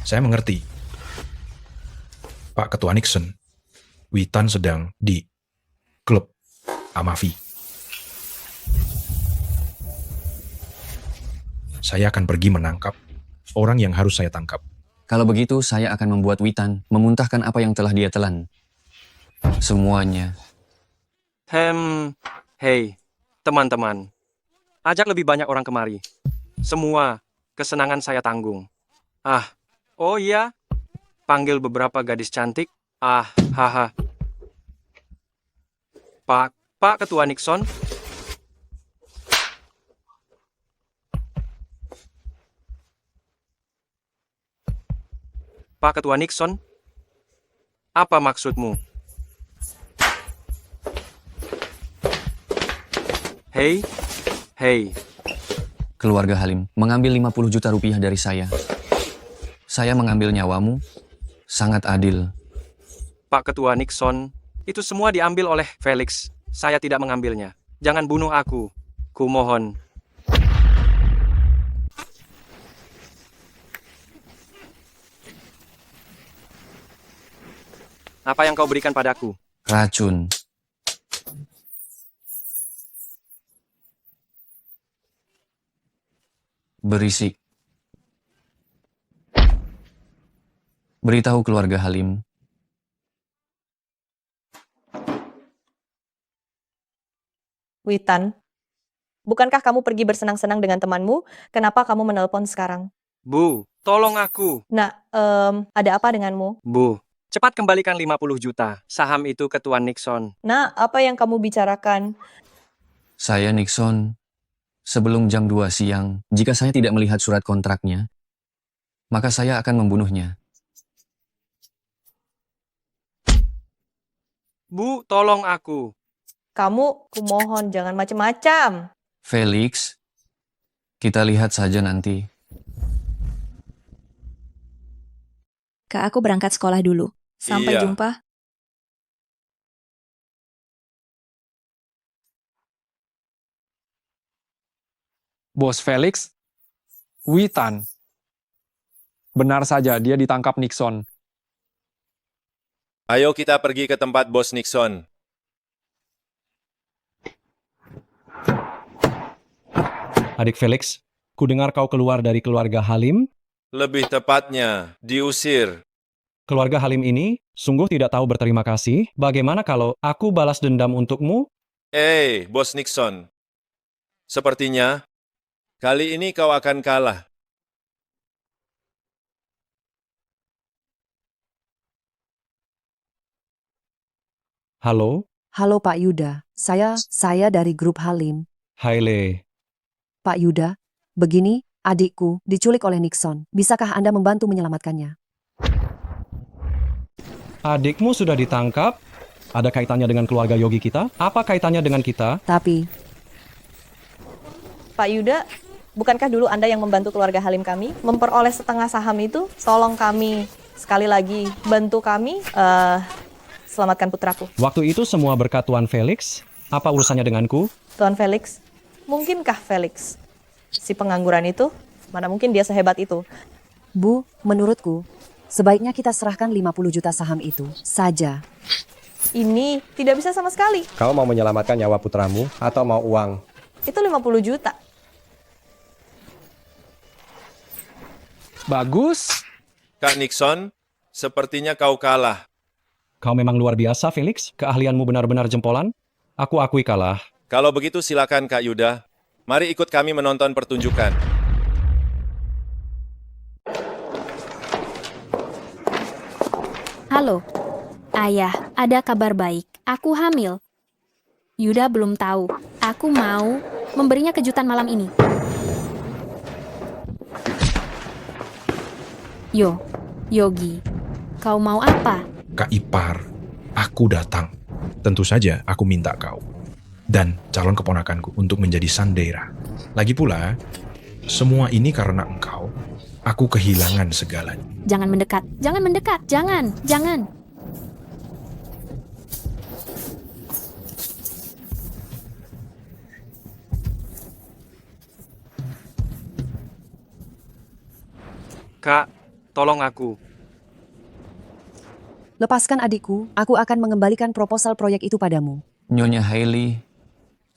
Saya mengerti. Pak Ketua Nixon, Witan sedang di klub Amavi. Saya akan pergi menangkap orang yang harus saya tangkap. Kalau begitu, saya akan membuat Witan memuntahkan apa yang telah dia telan. Semuanya. Hei, teman-teman. Ajak lebih banyak orang kemari. Semua kesenangan saya tanggung. Oh iya. Panggil beberapa gadis cantik. Haha. Pak Ketua Nixon. Pak Ketua Nixon, apa maksudmu? Hei. Keluarga Halim mengambil 50 juta rupiah dari saya. Saya mengambil nyawamu, sangat adil. Pak Ketua Nixon, itu semua diambil oleh Felix. Saya tidak mengambilnya. Jangan bunuh aku. Kumohon. Apa yang kau berikan padaku? Racun. Berisik. Beritahu keluarga Halim. Witan, bukankah kamu pergi bersenang-senang dengan temanmu? Kenapa kamu menelpon sekarang? Bu, tolong aku. Nah, ada apa denganmu? Bu, cepat kembalikan 50 juta. Saham itu ke Tuan Nixon. Nah, apa yang kamu bicarakan? Saya Nixon, sebelum jam 2 siang, jika saya tidak melihat surat kontraknya, maka saya akan membunuhnya. Bu, tolong aku. Kamu, kumohon, jangan macam-macam. Felix, kita lihat saja nanti. Kak, aku berangkat sekolah dulu. Sampai Iya. jumpa. Bos Felix, Witan. Benar saja, dia ditangkap Nixon. Ayo kita pergi ke tempat Bos Nixon. Adik Felix, ku dengar kau keluar dari keluarga Halim. Lebih tepatnya, diusir. Keluarga Halim ini sungguh tidak tahu berterima kasih. Bagaimana kalau aku balas dendam untukmu? Bos Nixon. Sepertinya, kali ini kau akan kalah. Halo? Halo Pak Yuda, saya dari grup Halim. Hai Le. Pak Yuda, begini, adikku diculik oleh Nixon. Bisakah Anda membantu menyelamatkannya? Adikmu sudah ditangkap? Ada kaitannya dengan keluarga Yogi kita? Apa kaitannya dengan kita? Tapi, Pak Yuda, bukankah dulu Anda yang membantu keluarga Halim kami memperoleh setengah saham itu? Tolong kami, sekali lagi, bantu kami, selamatkan putraku. Waktu itu semua berkat Tuan Felix. Apa urusannya denganku? Tuan Felix, mungkinkah Felix, si pengangguran itu, mana mungkin dia sehebat itu? Bu, menurutku, sebaiknya kita serahkan 50 juta saham itu saja. Ini tidak bisa sama sekali. Kau mau menyelamatkan nyawa putramu atau mau uang? Itu 50 juta. Bagus. Kak Nixon, sepertinya kau kalah. Kau memang luar biasa, Felix. Keahlianmu benar-benar jempolan. Aku akui kalah. Kalau begitu silakan Kak Yuda. Mari ikut kami menonton pertunjukan. Halo, Ayah, ada kabar baik. Aku hamil. Yuda belum tahu. Aku mau memberinya kejutan malam ini. Yogi, kau mau apa? Kak Ipar, aku datang. Tentu saja aku minta kau dan calon keponakanku untuk menjadi Sandera. Lagi pula, semua ini karena engkau. Aku kehilangan segalanya. Jangan mendekat, jangan. Kak, tolong aku. Lepaskan adikku, aku akan mengembalikan proposal proyek itu padamu. Nyonya Hailey,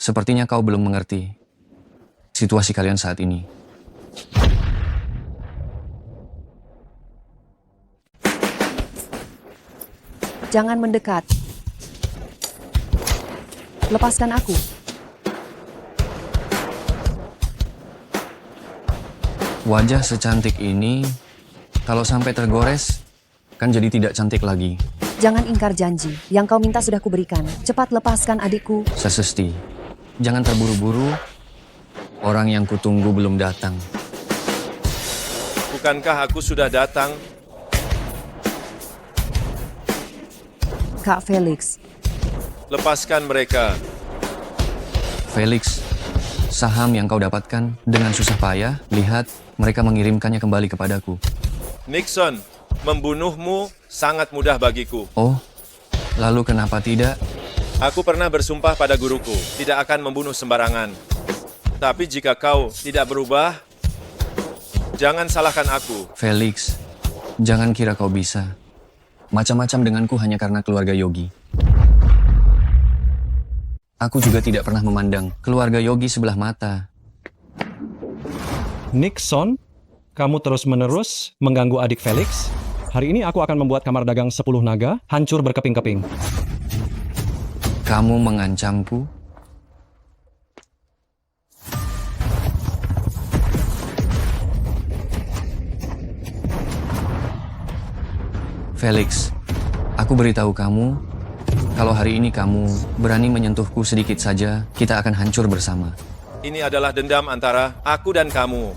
sepertinya kau belum mengerti situasi kalian saat ini. Jangan mendekat. Lepaskan aku. Wajah secantik ini, kalau sampai tergores, kan jadi tidak cantik lagi. Jangan ingkar janji. Yang kau minta sudah kuberikan. Cepat lepaskan adikku. Sesesti, jangan terburu-buru. Orang yang kutunggu belum datang. Bukankah aku sudah datang? Kak Felix, Lepaskan mereka. Felix, saham yang kau dapatkan dengan susah payah, lihat mereka mengirimkannya kembali kepadaku. Nixon, membunuhmu sangat mudah bagiku. Oh, lalu kenapa tidak? Aku pernah bersumpah pada guruku, tidak akan membunuh sembarangan. Tapi jika kau tidak berubah, jangan salahkan aku. Felix, jangan kira kau bisa. Macam-macam denganku hanya karena keluarga Yogi. Aku juga tidak pernah memandang keluarga Yogi sebelah mata. Nixon, kamu terus-menerus mengganggu adik Felix. Hari ini aku akan membuat kamar dagang 10 naga hancur berkeping-keping. Kamu mengancamku? Felix, aku beritahu kamu, kalau hari ini kamu berani menyentuhku sedikit saja, kita akan hancur bersama. Ini adalah dendam antara aku dan kamu.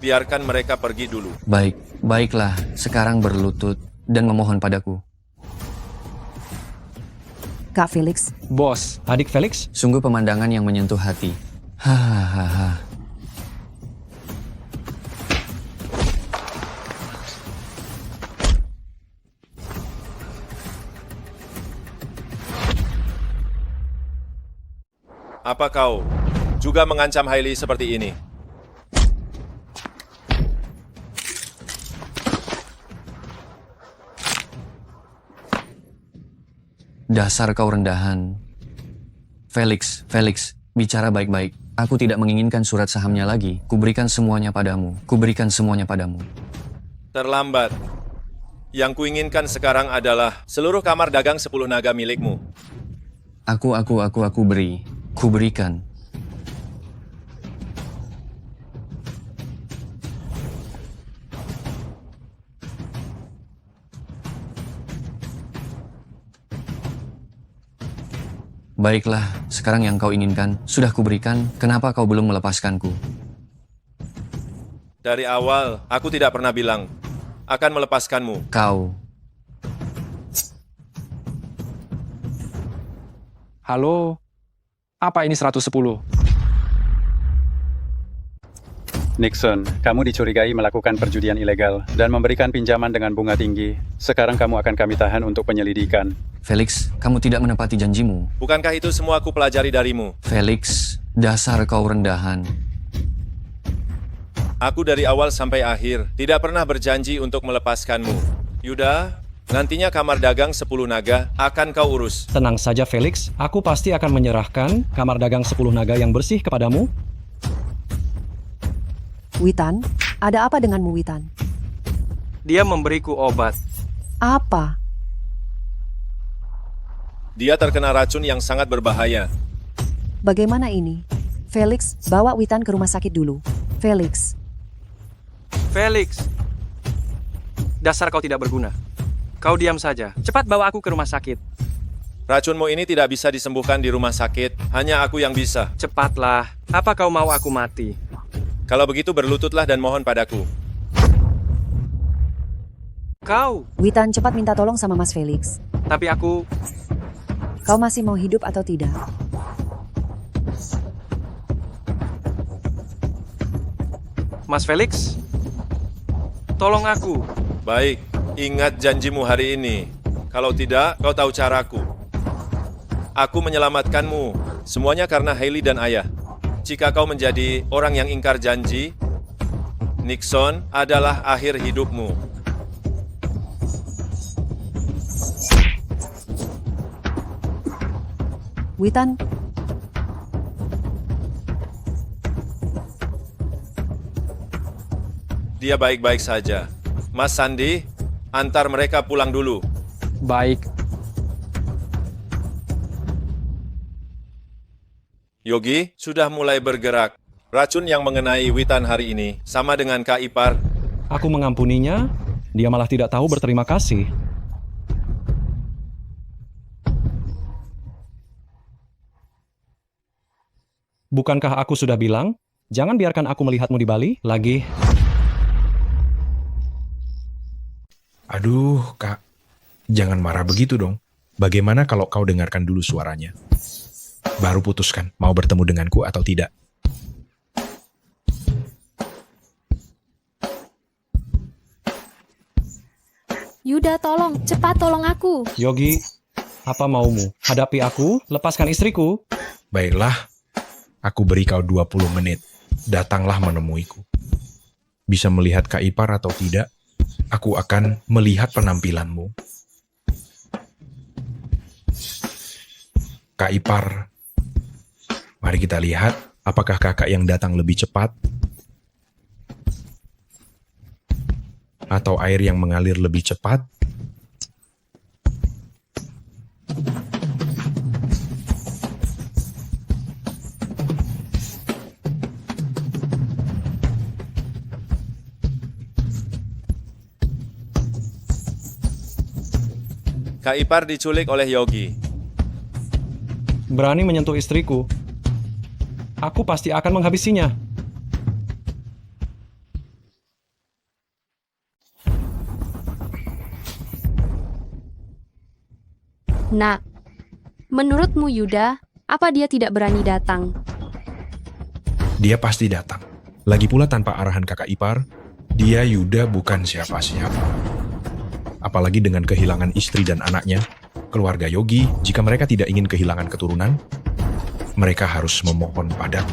Biarkan mereka pergi dulu. Baiklah, sekarang berlutut dan memohon padaku. Kak Felix. Bos. Adik Felix. Sungguh pemandangan yang menyentuh hati. Hahaha. Apa kau juga mengancam Hailey seperti ini? Dasar kau rendahan. Felix, bicara baik-baik. Aku tidak menginginkan surat sahamnya lagi. Kuberikan semuanya padamu. Terlambat. Yang kuinginkan sekarang adalah seluruh kamar dagang 10 naga milikmu. Aku beri. Kuberikan. Baiklah, sekarang yang kau inginkan sudah kuberikan, kenapa kau belum melepaskanku? Dari awal, aku tidak pernah bilang akan melepaskanmu. Kau. Halo? Apa ini 110? Nixon, kamu dicurigai melakukan perjudian ilegal dan memberikan pinjaman dengan bunga tinggi. Sekarang kamu akan kami tahan untuk penyelidikan. Felix, kamu tidak menepati janjimu. Bukankah itu semua aku pelajari darimu? Felix, dasar kau rendahan. Aku dari awal sampai akhir tidak pernah berjanji untuk melepaskanmu. Yuda, nantinya kamar dagang 10 naga akan kau urus. Tenang saja Felix, aku pasti akan menyerahkan kamar dagang 10 naga yang bersih kepadamu. Witan, ada apa denganmu Witan? Dia memberiku obat. Apa? Dia terkena racun yang sangat berbahaya. Bagaimana ini? Felix, bawa Witan ke rumah sakit dulu. Felix. Dasar kau tidak berguna. Kau diam saja. Cepat bawa aku ke rumah sakit. Racunmu ini tidak bisa disembuhkan di rumah sakit. Hanya aku yang bisa. Cepatlah. Apa kau mau aku mati? Kalau begitu berlututlah dan mohon padaku. Kau. Witan, cepat minta tolong sama Mas Felix. Tapi aku... Kau masih mau hidup atau tidak? Mas Felix, tolong aku. Baik, ingat janjimu hari ini. Kalau tidak, kau tahu caraku. Aku menyelamatkanmu. Semuanya karena Hailey dan ayah. Jika kau menjadi orang yang ingkar janji, Nixon adalah akhir hidupmu. Witan. Dia baik-baik saja. Mas Sandi, antar mereka pulang dulu. Baik. Yogi sudah mulai bergerak. Racun yang mengenai Witan hari ini sama dengan Kak Ipar. Aku mengampuninya, dia malah tidak tahu berterima kasih. Bukankah aku sudah bilang, jangan biarkan aku melihatmu di Bali lagi? Aduh, Kak. Jangan marah begitu dong. Bagaimana kalau kau dengarkan dulu suaranya? Baru putuskan mau bertemu denganku atau tidak. Yuda, tolong, cepat tolong aku. Yogi, apa maumu? Hadapi aku, lepaskan istriku. Baiklah, aku beri kau 20 menit. Datanglah menemuiku. Bisa melihat Kak Ipar atau tidak, aku akan melihat penampilanmu. Kak Ipar, mari kita lihat apakah kakak yang datang lebih cepat atau air yang mengalir lebih cepat. Kak Ipar diculik oleh Yogi. Berani menyentuh istriku. Aku pasti akan menghabisinya. Nak, menurutmu Yuda, apa dia tidak berani datang? Dia pasti datang. Lagi pula tanpa arahan kakak Ipar, dia Yuda bukan siapa-siapa. Apalagi dengan kehilangan istri dan anaknya, keluarga Yogi, jika mereka tidak ingin kehilangan keturunan, mereka harus memohon padaku.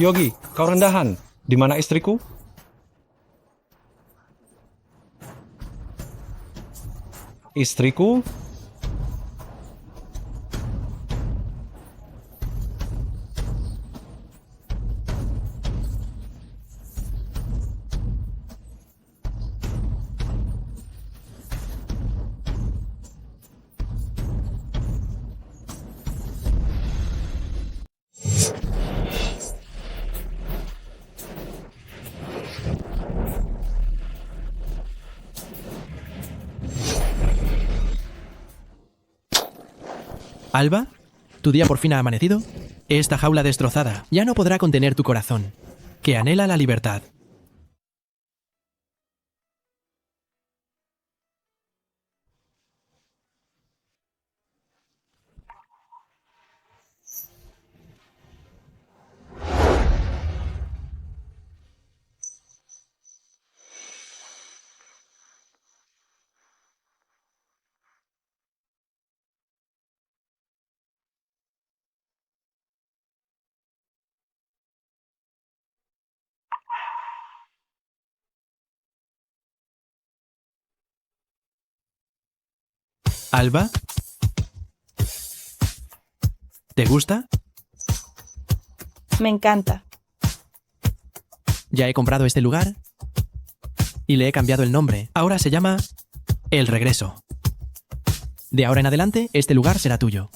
Yogi, kau rendahan. Di mana istriku? Istriku? Alba, ¿tu día por fin ha amanecido? Esta jaula destrozada ya no podrá contener tu corazón, que anhela la libertad. Alba, ¿te gusta? Me encanta. Ya he comprado este lugar y le he cambiado el nombre. Ahora se llama El Regreso. De ahora en adelante, este lugar será tuyo.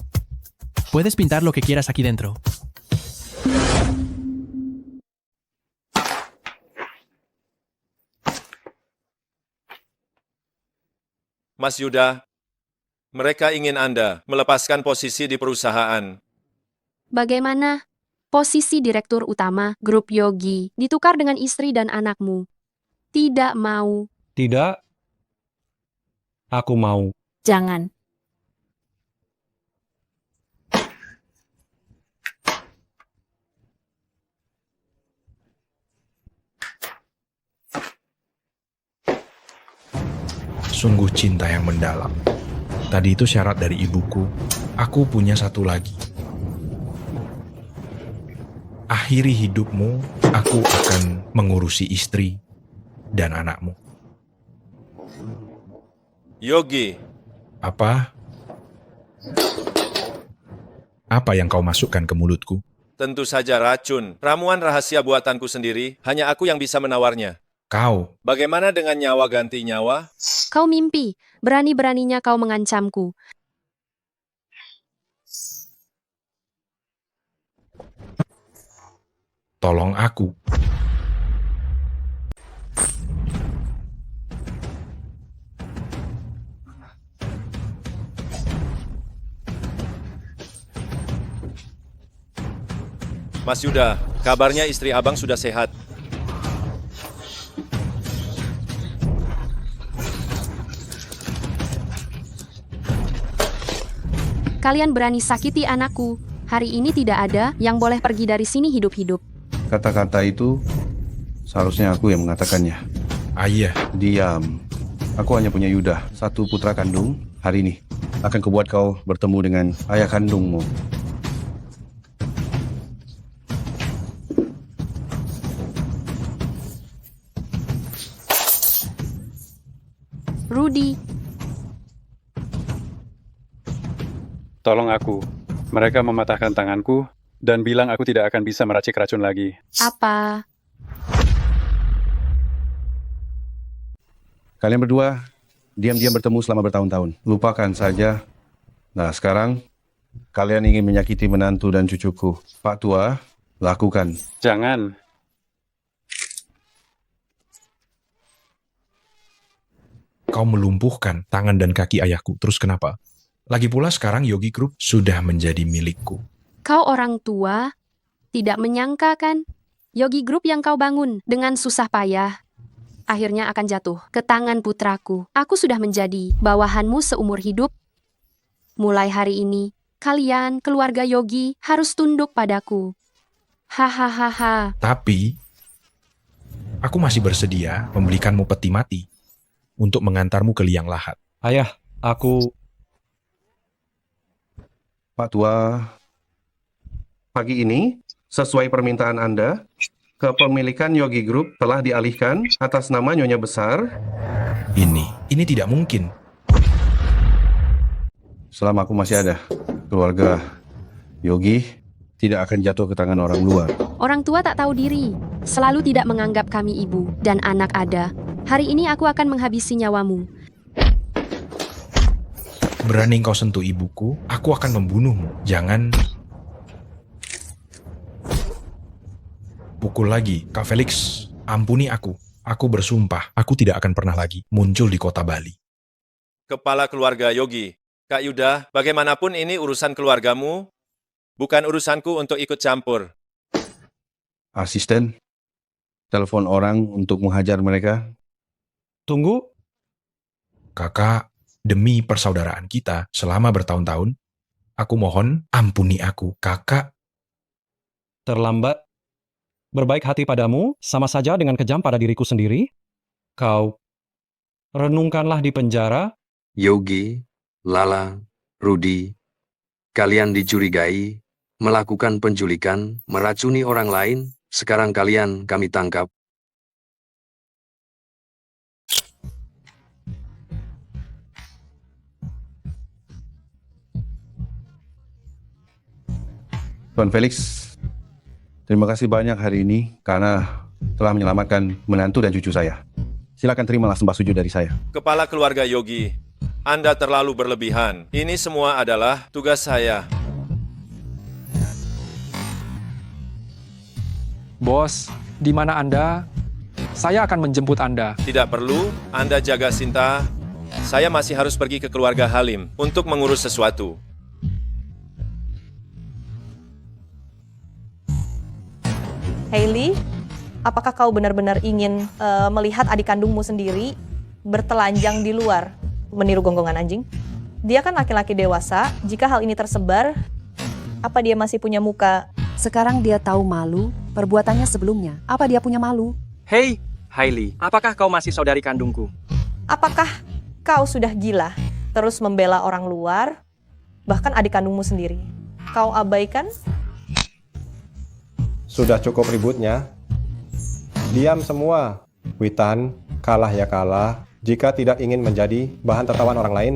Puedes pintar lo que quieras aquí dentro. Mas Yuda, mereka ingin Anda melepaskan posisi di perusahaan. Bagaimana? Posisi direktur utama grup Yogi ditukar dengan istri dan anakmu. Tidak mau. Tidak. Aku mau. Jangan. Sungguh cinta yang mendalam. Tadi itu syarat dari ibuku. Aku punya satu lagi. Akhiri hidupmu, aku akan mengurusi istri dan anakmu. Yogi. Apa? Apa yang kau masukkan ke mulutku? Tentu saja racun. Ramuan rahasia buatanku sendiri, hanya aku yang bisa menawarnya. Kau. Bagaimana dengan nyawa ganti nyawa? Kau mimpi. Berani-beraninya kau mengancamku. Tolong aku. Mas Yuda, kabarnya istri abang sudah sehat. Kalian berani sakiti anakku. Hari ini tidak ada yang boleh pergi dari sini hidup-hidup. Kata-kata itu seharusnya aku yang mengatakannya. Ayah. Diam. Aku hanya punya Yuda, satu putra kandung. Hari ini akan kubuat kau bertemu dengan ayah kandungmu. Rudy. Tolong aku. Mereka mematahkan tanganku dan bilang aku tidak akan bisa meracik racun lagi. Apa? Kalian berdua diam-diam bertemu selama bertahun-tahun. Lupakan saja. Nah, sekarang kalian ingin menyakiti menantu dan cucuku. Pak Tua, lakukan. Jangan. Kau melumpuhkan tangan dan kaki ayahku. Terus kenapa? Lagi pula sekarang Yogi Group sudah menjadi milikku. Kau orang tua, tidak menyangka kan? Yogi Group yang kau bangun dengan susah payah, akhirnya akan jatuh ke tangan putraku. Aku sudah menjadi bawahanmu seumur hidup. Mulai hari ini, kalian, keluarga Yogi, harus tunduk padaku. Hahaha. Tapi, aku masih bersedia membelikanmu peti mati untuk mengantarmu ke liang lahat. Ayah, aku... Pak Tua, pagi ini, sesuai permintaan Anda, kepemilikan Yogi Group telah dialihkan atas nama Nyonya Besar. Ini tidak mungkin. Selama aku masih ada, keluarga Yogi tidak akan jatuh ke tangan orang luar. Orang tua tak tahu diri, selalu tidak menganggap kami ibu dan anak ada. Hari ini aku akan menghabisi nyawamu. Berani kau sentuh ibuku, aku akan membunuhmu. Jangan pukul lagi, Kak Felix. Ampuni aku. Aku bersumpah, aku tidak akan pernah lagi muncul di kota Bali. Kepala keluarga Yogi, Kak Yuda, bagaimanapun ini urusan keluargamu, bukan urusanku untuk ikut campur. Asisten, telepon orang untuk menghajar mereka. Tunggu. Kakak, demi persaudaraan kita selama bertahun-tahun, aku mohon ampuni aku, kakak. Terlambat. Berbaik hati padamu sama saja dengan kejam pada diriku sendiri. Kau renungkanlah di penjara. Yogi, Lala, Rudy, kalian dicurigai melakukan penculikan, meracuni orang lain. Sekarang kalian kami tangkap. Tuan Felix, terima kasih banyak hari ini karena telah menyelamatkan menantu dan cucu saya. Silakan terimalah sembah sujud dari saya. Kepala keluarga Yogi, Anda terlalu berlebihan. Ini semua adalah tugas saya. Bos, di mana Anda? Saya akan menjemput Anda. Tidak perlu, Anda jaga Sinta. Saya masih harus pergi ke keluarga Halim untuk mengurus sesuatu. Hailey, apakah kau benar-benar ingin melihat adik kandungmu sendiri bertelanjang di luar, meniru gonggongan anjing? Dia kan laki-laki dewasa, jika hal ini tersebar, apa dia masih punya muka? Sekarang dia tahu malu perbuatannya sebelumnya. Apa dia punya malu? Hei, Hailey, apakah kau masih saudari kandungku? Apakah kau sudah gila, terus membela orang luar, bahkan adik kandungmu sendiri? Kau abaikan? Sudah cukup ributnya. Diam semua. Witan, kalah ya kalah. Jika tidak ingin menjadi bahan tertawan orang lain,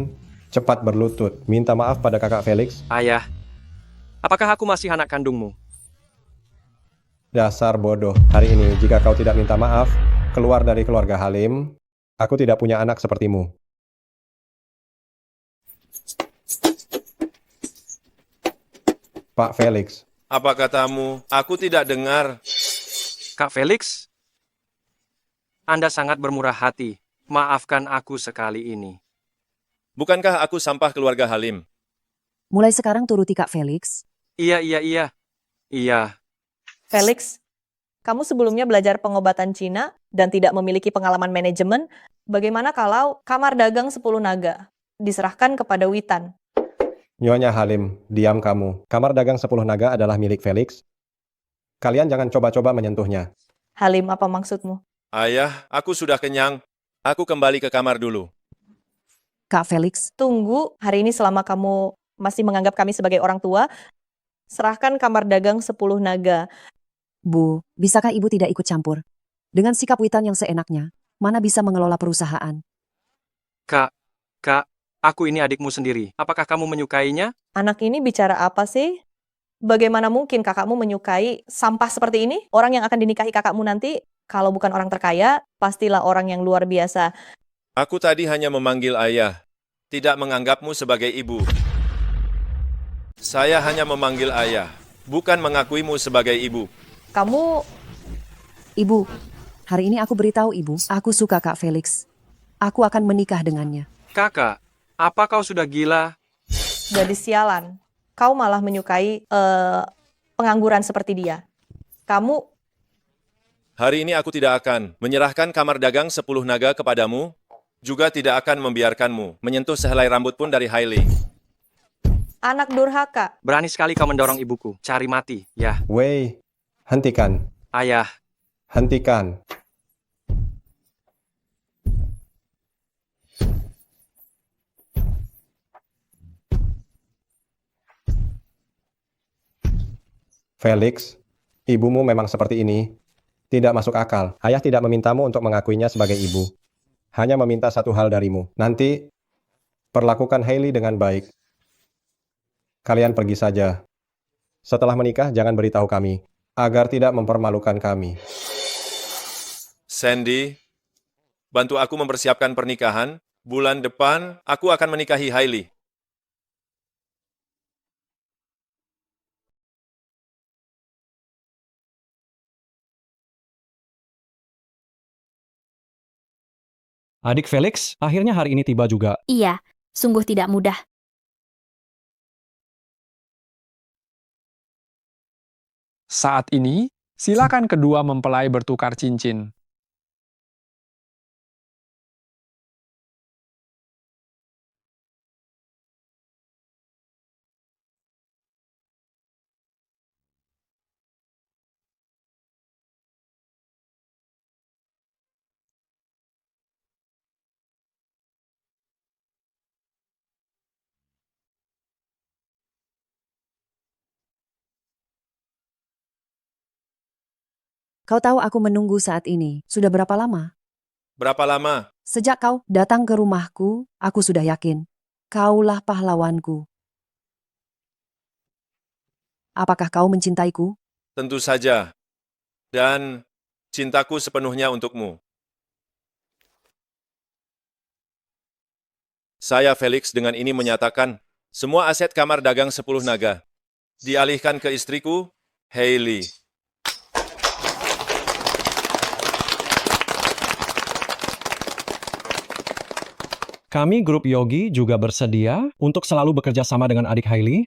cepat berlutut. Minta maaf pada kakak Felix. Ayah, apakah aku masih anak kandungmu? Dasar bodoh. Hari ini, jika kau tidak minta maaf, keluar dari keluarga Halim, aku tidak punya anak sepertimu. Pak Felix. Apa katamu? Aku tidak dengar. Kak Felix, Anda sangat bermurah hati. Maafkan aku sekali ini. Bukankah aku sampah keluarga Halim? Mulai sekarang turuti Kak Felix. Iya. Felix, kamu sebelumnya belajar pengobatan Cina dan tidak memiliki pengalaman manajemen. Bagaimana kalau kamar dagang 10 naga diserahkan kepada Witan? Nyonya Halim, diam kamu. Kamar dagang 10 naga adalah milik Felix. Kalian jangan coba-coba menyentuhnya. Halim, apa maksudmu? Ayah, aku sudah kenyang. Aku kembali ke kamar dulu. Kak Felix. Tunggu, hari ini selama kamu masih menganggap kami sebagai orang tua, serahkan kamar dagang 10 naga. Bu, bisakah ibu tidak ikut campur? Dengan sikap Witan yang seenaknya, mana bisa mengelola perusahaan? Kak, aku ini adikmu sendiri. Apakah kamu menyukainya? Anak ini bicara apa sih? Bagaimana mungkin kakakmu menyukai sampah seperti ini? Orang yang akan dinikahi kakakmu nanti, kalau bukan orang terkaya, pastilah orang yang luar biasa. Aku tadi hanya memanggil ayah, tidak menganggapmu sebagai ibu. Saya hanya memanggil ayah, bukan mengakuimu sebagai ibu. Kamu... Ibu, hari ini aku beritahu ibu, aku suka Kak Felix. Aku akan menikah dengannya. Kakak, apa kau sudah gila? Gadis sialan. Kau malah menyukai pengangguran seperti dia. Kamu... Hari ini aku tidak akan menyerahkan kamar dagang 10 naga kepadamu, juga tidak akan membiarkanmu menyentuh sehelai rambut pun dari Hailey. Anak durhaka. Berani sekali kau mendorong ibuku. Cari mati, ya. Wei, hentikan. Ayah. Hentikan. Felix, ibumu memang seperti ini. Tidak masuk akal. Ayah tidak memintamu untuk mengakuinya sebagai ibu. Hanya meminta satu hal darimu. Nanti, perlakukan Hailey dengan baik. Kalian pergi saja. Setelah menikah, jangan beritahu kami, agar tidak mempermalukan kami. Sandy, bantu aku mempersiapkan pernikahan. Bulan depan, aku akan menikahi Hailey. Adik Felix, akhirnya hari ini tiba juga. Iya, sungguh tidak mudah. Saat ini, silakan kedua mempelai bertukar cincin. Kau tahu aku menunggu saat ini. Sudah berapa lama? Berapa lama? Sejak kau datang ke rumahku, aku sudah yakin. Kaulah pahlawanku. Apakah kau mencintaiku? Tentu saja. Dan cintaku sepenuhnya untukmu. Saya Felix dengan ini menyatakan, semua aset kamar dagang 10 naga dialihkan ke istriku, Hailey. Kami grup Yogi juga bersedia untuk selalu bekerja sama dengan adik Hailey